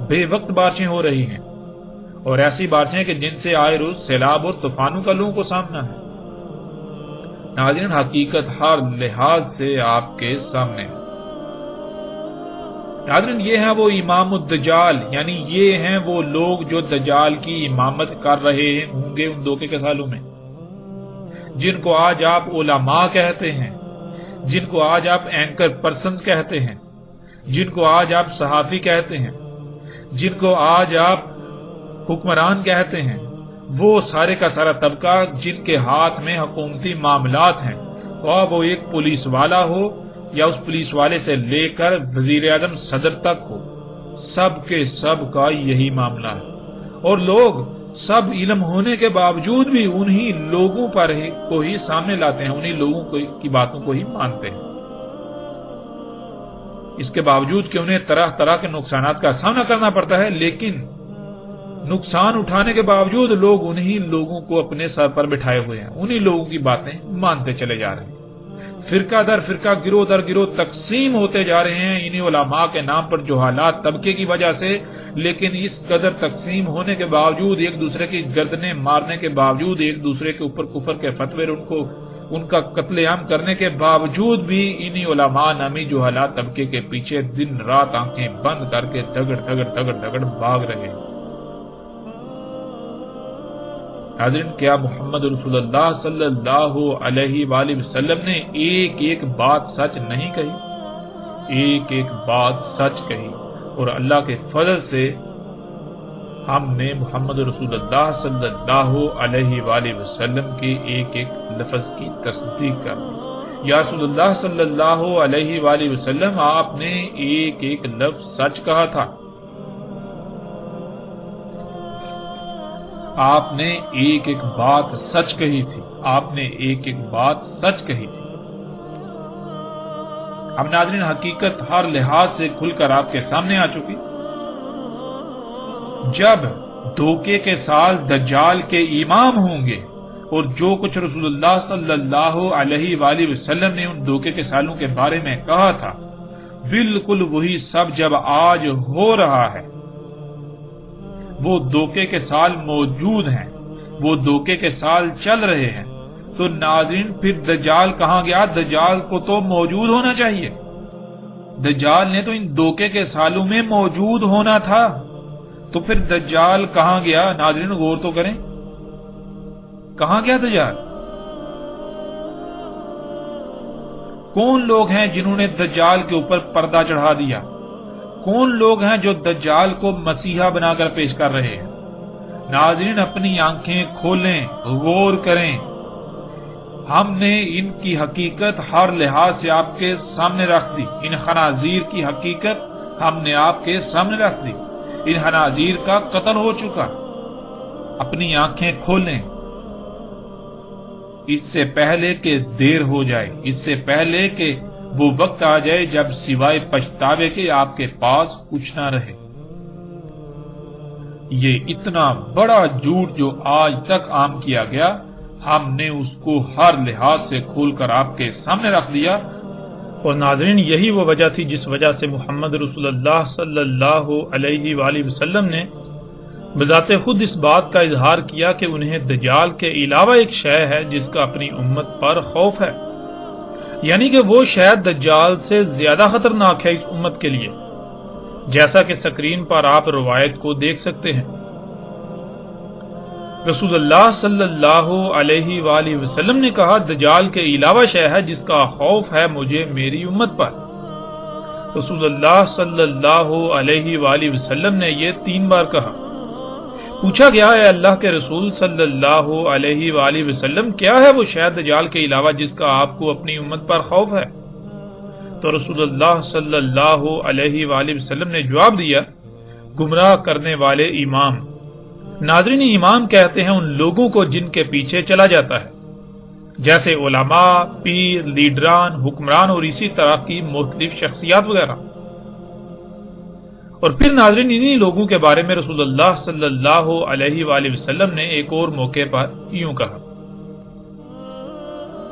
S1: بے وقت بارشیں ہو رہی ہیں، اور ایسی بارشیں کہ جن سے آئے روز سیلاب اور طوفانوں کا لوگوں کو سامنا ہے۔ ناظرین، حقیقت ہر لحاظ سے آپ کے سامنے ہے۔ ناظرین، یہ ہیں وہ امام الدجال، یعنی یہ ہیں وہ لوگ جو دجال کی امامت کر رہے ہوں گے ان دھوکے کے سالوں میں، جن کو آج آپ علماء کہتے ہیں، جن کو آج آپ اینکر پرسنز کہتے ہیں، جن کو آج آپ صحافی کہتے ہیں، جن کو آج آپ حکمران کہتے ہیں، وہ سارے کا سارا طبقہ جن کے ہاتھ میں حکومتی معاملات ہیں، اور وہ ایک پولیس والا ہو یا اس پولیس والے سے لے کر وزیر اعظم صدر تک ہو، سب کے سب کا یہی معاملہ ہے، اور لوگ سب علم ہونے کے باوجود بھی انہی لوگوں پر کو ہی سامنے لاتے ہیں، انہی لوگوں کی باتوں کو ہی مانتے ہیں، اس کے باوجود کہ انہیں طرح طرح کے نقصانات کا سامنا کرنا پڑتا ہے، لیکن نقصان اٹھانے کے باوجود لوگ انہی لوگوں کو اپنے سر پر بٹھائے ہوئے ہیں، انہی لوگوں کی باتیں مانتے چلے جا رہے ہیں، فرقہ در فرقہ، گروہ در گروہ تقسیم ہوتے جا رہے ہیں انہی علماء کے نام پر جو حالات طبقے کی وجہ سے، لیکن اس قدر تقسیم ہونے کے باوجود، ایک دوسرے کی گردنیں مارنے کے باوجود، ایک دوسرے کے اوپر کفر کے فتوے ان کا قتل عام کرنے کے باوجود بھی انہی علماء نامی جو حالات طبقے کے پیچھے دن رات آنکھیں بند کر کے دگڑ دگڑ دگڑ دگڑ بھاگ رہے ہیں۔ ناظرین، کیا محمد رسول اللہ صلی اللہ علیہ وآلہ وسلم نے ایک ایک بات سچ نہیں کہی؟ ایک ایک بات سچ کہی، اور اللہ کے فضل سے ہم نے محمد رسول اللہ صلی اللہ علیہ وآلہ وسلم کے ایک ایک لفظ کی تصدیق کر دی۔ یا رسول اللہ صلی اللہ علیہ وآلہ وسلم، آپ نے ایک ایک لفظ سچ کہا تھا، آپ نے ایک ایک بات سچ کہی تھی، آپ نے ایک ایک بات سچ کہی تھی۔ اب ناظرین، حقیقت ہر لحاظ سے کھل کر آپ کے سامنے آ چکی۔ جب دھوکے کے سال دجال کے امام ہوں گے، اور جو کچھ رسول اللہ صلی اللہ علیہ وآلہ وسلم نے ان دھوکے کے سالوں کے بارے میں کہا تھا، بالکل وہی سب جب آج ہو رہا ہے، وہ دھوکے کے سال موجود ہیں، وہ دھوکے کے سال چل رہے ہیں، تو ناظرین پھر دجال کہاں گیا؟ دجال کو تو موجود ہونا چاہیے، دجال نے تو ان دھوکے کے سالوں میں موجود ہونا تھا، تو پھر دجال کہاں گیا؟ ناظرین غور تو کریں، کہاں گیا دجال؟ کون لوگ ہیں جنہوں نے دجال کے اوپر پردہ چڑھا دیا؟ کون لوگ ہیں جو دجال کو مسیحا بنا کر پیش کر رہے ہیں؟ ناظرین اپنی آنکھیں کھولیں، غور کریں، ہم نے ان کی حقیقت ہر لحاظ سے آپ کے سامنے رکھ دی، ان خنازیر کی حقیقت ہم نے آپ کے سامنے رکھ دی، ان خنازیر کا قتل ہو چکا، اپنی آنکھیں کھولیں، اس سے پہلے کہ دیر ہو جائے، اس سے پہلے کہ وہ وقت آ جائے جب سوائے پچھتاوے کے آپ کے پاس کچھ نہ رہے۔ یہ اتنا بڑا جھوٹ جو آج تک عام کیا گیا، ہم نے اس کو ہر لحاظ سے کھول کر آپ کے سامنے رکھ دیا، اور ناظرین یہی وہ وجہ تھی جس وجہ سے محمد رسول اللہ صلی اللہ علیہ وآلہ وسلم نے بذات خود اس بات کا اظہار کیا کہ انہیں دجال کے علاوہ ایک شے ہے جس کا اپنی امت پر خوف ہے، یعنی کہ وہ شاید دجال سے زیادہ خطرناک ہے اس امت کے لیے، جیسا کہ سکرین پر آپ روایت کو دیکھ سکتے ہیں۔ رسول اللہ صلی اللہ علیہ وآلہ وسلم نے کہا، دجال کے علاوہ شے ہے جس کا خوف ہے مجھے میری امت پر۔ رسول اللہ صلی اللہ علیہ وآلہ وسلم نے یہ 3 بار کہا۔ پوچھا گیا، اے اللہ کے رسول صلی اللہ علیہ وآلہ وسلم، کیا ہے وہ شے دجال کے علاوہ جس کا آپ کو اپنی امت پر خوف ہے؟ تو رسول اللہ صلی اللہ علیہ وآلہ وسلم نے جواب دیا، گمراہ کرنے والے امام۔ ناظرین، امام کہتے ہیں ان لوگوں کو جن کے پیچھے چلا جاتا ہے، جیسے علماء، پیر، لیڈران، حکمران اور اسی طرح کی مختلف شخصیات وغیرہ۔ اور پھر ناظرین انہی لوگوں کے بارے میں رسول اللہ صلی اللہ علیہ وآلہ وسلم نے ایک اور موقع پر یوں کہا،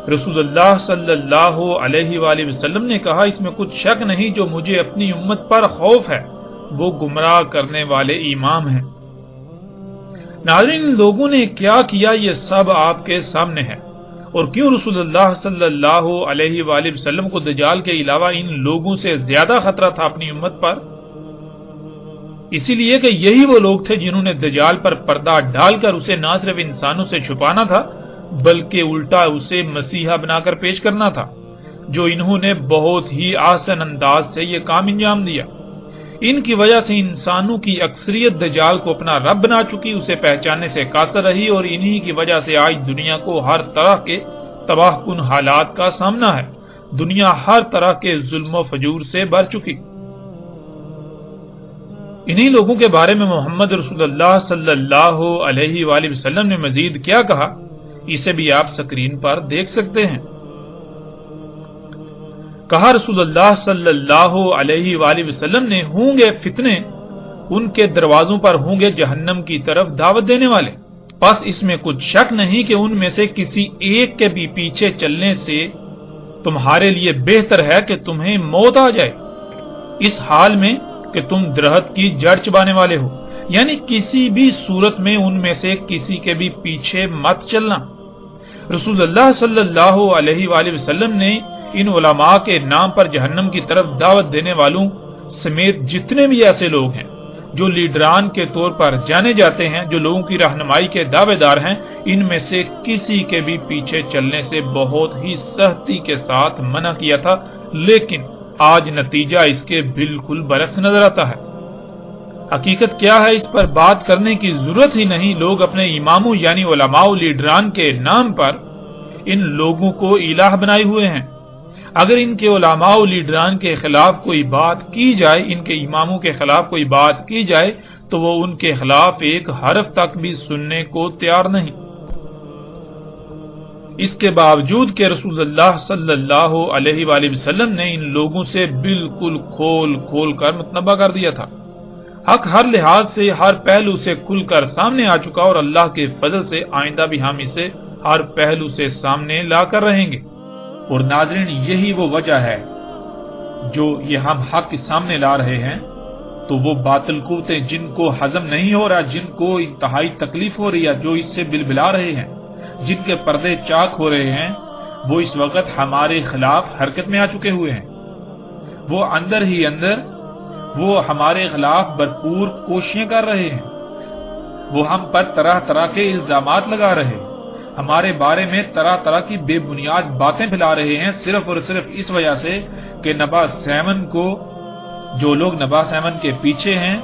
S1: رسول اللہ صلی اللہ علیہ وآلہ وسلم نے کہا اس میں کچھ شک نہیں جو مجھے اپنی امت پر خوف ہے وہ گمراہ کرنے والے امام ہیں۔ ناظرین، ان لوگوں نے کیا کیا یہ سب آپ کے سامنے ہے، اور کیوں رسول اللہ صلی اللہ علیہ وآلہ وسلم کو دجال کے علاوہ ان لوگوں سے زیادہ خطرہ تھا اپنی امت پر؟ اسی لیے کہ یہی وہ لوگ تھے جنہوں نے دجال پر پردہ ڈال کر اسے نہ صرف انسانوں سے چھپانا تھا بلکہ الٹا اسے مسیحا بنا کر پیش کرنا تھا، جو انہوں نے بہت ہی آسان انداز سے یہ کام انجام دیا۔ ان کی وجہ سے انسانوں کی اکثریت دجال کو اپنا رب بنا چکی، اسے پہچاننے سے قاصر رہی، اور انہی کی وجہ سے آج دنیا کو ہر طرح کے تباہ کن حالات کا سامنا ہے۔ دنیا ہر طرح کے ظلم و فجور سے بھر چکی۔ انہی لوگوں کے بارے میں محمد رسول اللہ صلی اللہ علیہ وآلہ وسلم نے مزید کیا کہا، اسے بھی آپ سکرین پر دیکھ سکتے ہیں۔ کہا رسول اللہ صلی اللہ علیہ وآلہ وسلم نے، ہوں گے فتنے، ان کے دروازوں پر ہوں گے جہنم کی طرف دعوت دینے والے، پس اس میں کچھ شک نہیں کہ ان میں سے کسی ایک کے بھی پیچھے چلنے سے تمہارے لیے بہتر ہے کہ تمہیں موت آ جائے، اس حال میں کہ تم درخت کی جڑ چبانے والے ہو، یعنی کسی بھی صورت میں ان میں سے کسی کے بھی پیچھے مت چلنا۔ رسول اللہ صلی اللہ علیہ وآلہ وسلم نے ان علماء کے نام پر جہنم کی طرف دعوت دینے والوں سمیت جتنے بھی ایسے لوگ ہیں جو لیڈران کے طور پر جانے جاتے ہیں، جو لوگوں کی رہنمائی کے دعوے دار ہیں، ان میں سے کسی کے بھی پیچھے چلنے سے بہت ہی سختی کے ساتھ منع کیا تھا، لیکن آج نتیجہ اس کے بالکل برعکس نظر آتا ہے۔ حقیقت کیا ہے اس پر بات کرنے کی ضرورت ہی نہیں۔ لوگ اپنے اماموں یعنی علماء و لیڈران کے نام پر ان لوگوں کو الہ بنائے ہوئے ہیں۔ اگر ان کے علماء و لیڈران کے خلاف کوئی بات کی جائے، ان کے اماموں کے خلاف کوئی بات کی جائے تو وہ ان کے خلاف ایک حرف تک بھی سننے کو تیار نہیں۔ اس کے باوجود کہ رسول اللہ صلی اللہ علیہ وآلہ وسلم نے ان لوگوں سے بالکل کھول کھول کر متنبہ کر دیا تھا۔ حق ہر لحاظ سے، ہر پہلو سے کھل کر سامنے آ چکا، اور اللہ کے فضل سے آئندہ بھی ہم اسے ہر پہلو سے سامنے لا کر رہیں گے۔ اور ناظرین، یہی وہ وجہ ہے جو یہ ہم حق کے سامنے لا رہے ہیں تو وہ باطل قوتیں جن کو ہضم نہیں ہو رہا، جن کو انتہائی تکلیف ہو رہی ہے، جو اس سے بلبلا رہے ہیں، جن کے پردے چاک ہو رہے ہیں، وہ اس وقت ہمارے خلاف حرکت میں آ چکے ہوئے ہیں۔ وہ اندر ہی اندر وہ ہمارے خلاف بھرپور کوششیں کر رہے ہیں، وہ ہم پر طرح طرح کے الزامات لگا رہے ہیں، ہمارے بارے میں طرح طرح کی بے بنیاد باتیں پھیلا رہے ہیں، صرف اور صرف اس وجہ سے کہ نبا سیمن کو، جو لوگ نبا سیمن کے پیچھے ہیں،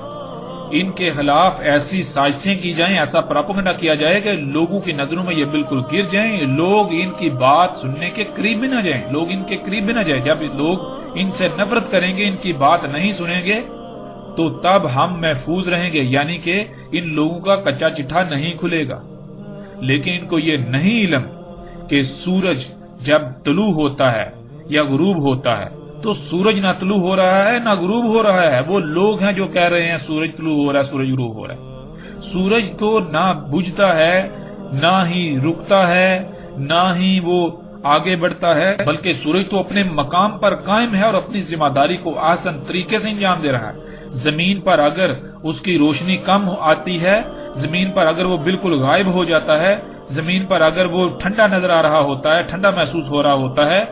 S1: ان کے خلاف ایسی سازشیں کی جائیں، ایسا پراپیگنڈا کیا جائے کہ لوگوں کی نظروں میں یہ بالکل گر جائیں، لوگ ان کی بات سننے کے قریب بھی نہ جائیں، لوگ ان کے قریب بھی نہ جائیں۔ جب لوگ ان سے نفرت کریں گے، ان کی بات نہیں سنیں گے، تو تب ہم محفوظ رہیں گے، یعنی کہ ان لوگوں کا کچا چٹھا نہیں کھلے گا۔ لیکن ان کو یہ نہیں علم کہ سورج جب طلوع ہوتا ہے یا غروب ہوتا ہے تو سورج نہ طلوع ہو رہا ہے نہ غروب ہو رہا ہے۔ وہ لوگ ہیں جو کہہ رہے ہیں سورج طلوع ہو رہا ہے، سورج غروب ہو رہا ہے۔ سورج تو نہ بجھتا ہے، نہ ہی رکتا ہے، نہ ہی وہ آگے بڑھتا ہے، بلکہ سورج تو اپنے مقام پر قائم ہے اور اپنی ذمہ داری کو آسان طریقے سے انجام دے رہا ہے۔ زمین پر اگر اس کی روشنی کم آتی ہے، زمین پر اگر وہ بالکل غائب ہو جاتا ہے، زمین پر اگر وہ ٹھنڈا نظر آ رہا ہوتا ہے، ٹھنڈا محسوس ہو رہا ہوتا ہے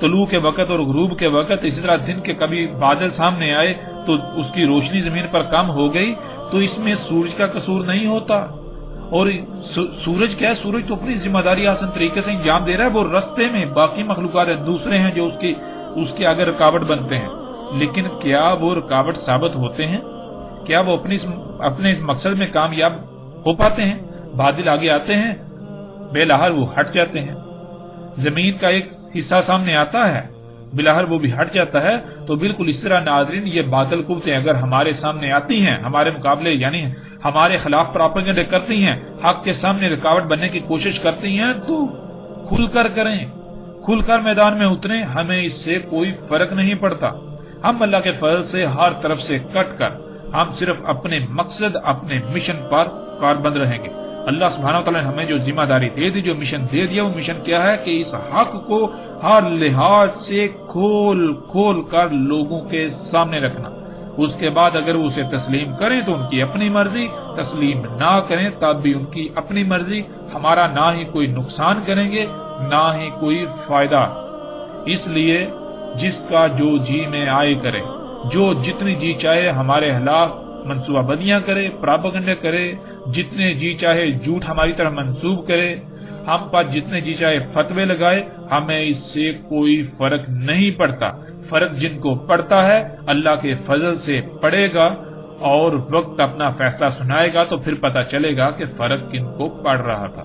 S1: طلوع کے وقت اور غروب کے وقت، اسی طرح دن کے کبھی بادل سامنے آئے تو اس کی روشنی زمین پر کم ہو گئی، تو اس میں سورج کا قصور نہیں ہوتا۔ اور سورج کیا ہے؟ سورج تو اپنی ذمہ داری آسان طریقے سے انجام دے رہا ہے۔ وہ رستے میں باقی مخلوقات دوسرے ہیں جو اس کے آگے رکاوٹ بنتے ہیں، لیکن کیا وہ رکاوٹ ثابت ہوتے ہیں؟ کیا وہ اپنے اس مقصد میں کامیاب ہو پاتے ہیں؟ بادل آگے آتے ہیں، بلاہر وہ ہٹ جاتے ہیں۔ زمین کا ایک حصہ سامنے آتا ہے، بلاہر وہ بھی ہٹ جاتا ہے۔ تو بالکل اس طرح ناظرین، یہ باطل قوتیں اگر ہمارے سامنے آتی ہیں، ہمارے مقابلے یعنی ہمارے خلاف پراپیگنڈے کرتی ہیں، حق کے سامنے رکاوٹ بننے کی کوشش کرتی ہیں، تو کھل کر کریں، کھل کر میدان میں اتریں، ہمیں اس سے کوئی فرق نہیں پڑتا۔ ہم اللہ کے فضل سے ہر طرف سے کٹ کر ہم صرف اپنے مقصد، اپنے مشن پر کاربند رہیں گے۔ اللہ سبحانہ وتعالی نے ہمیں جو ذمہ داری دے دی، جو مشن دے دیا، وہ مشن کیا ہے کہ اس حق کو ہر لحاظ سے کھول کھول کر لوگوں کے سامنے رکھنا۔ اس کے بعد اگر وہ اسے تسلیم کریں تو ان کی اپنی مرضی، تسلیم نہ کریں تب بھی ان کی اپنی مرضی، ہمارا نہ ہی کوئی نقصان کریں گے نہ ہی کوئی فائدہ۔ اس لیے جس کا جو جی میں آئے کرے، جو جتنی جی چاہے ہمارے خلاف منصوبہ بندیاں کرے، پراپیگنڈا کرے، جتنے جی چاہے جھوٹ ہماری طرف منسوب کرے، ہم پر جتنے جی چاہے فتوے لگائے، ہمیں اس سے کوئی فرق نہیں پڑتا۔ فرق جن کو پڑتا ہے اللہ کے فضل سے پڑے گا، اور وقت اپنا فیصلہ سنائے گا تو پھر پتہ چلے گا کہ فرق کن کو پڑ رہا تھا۔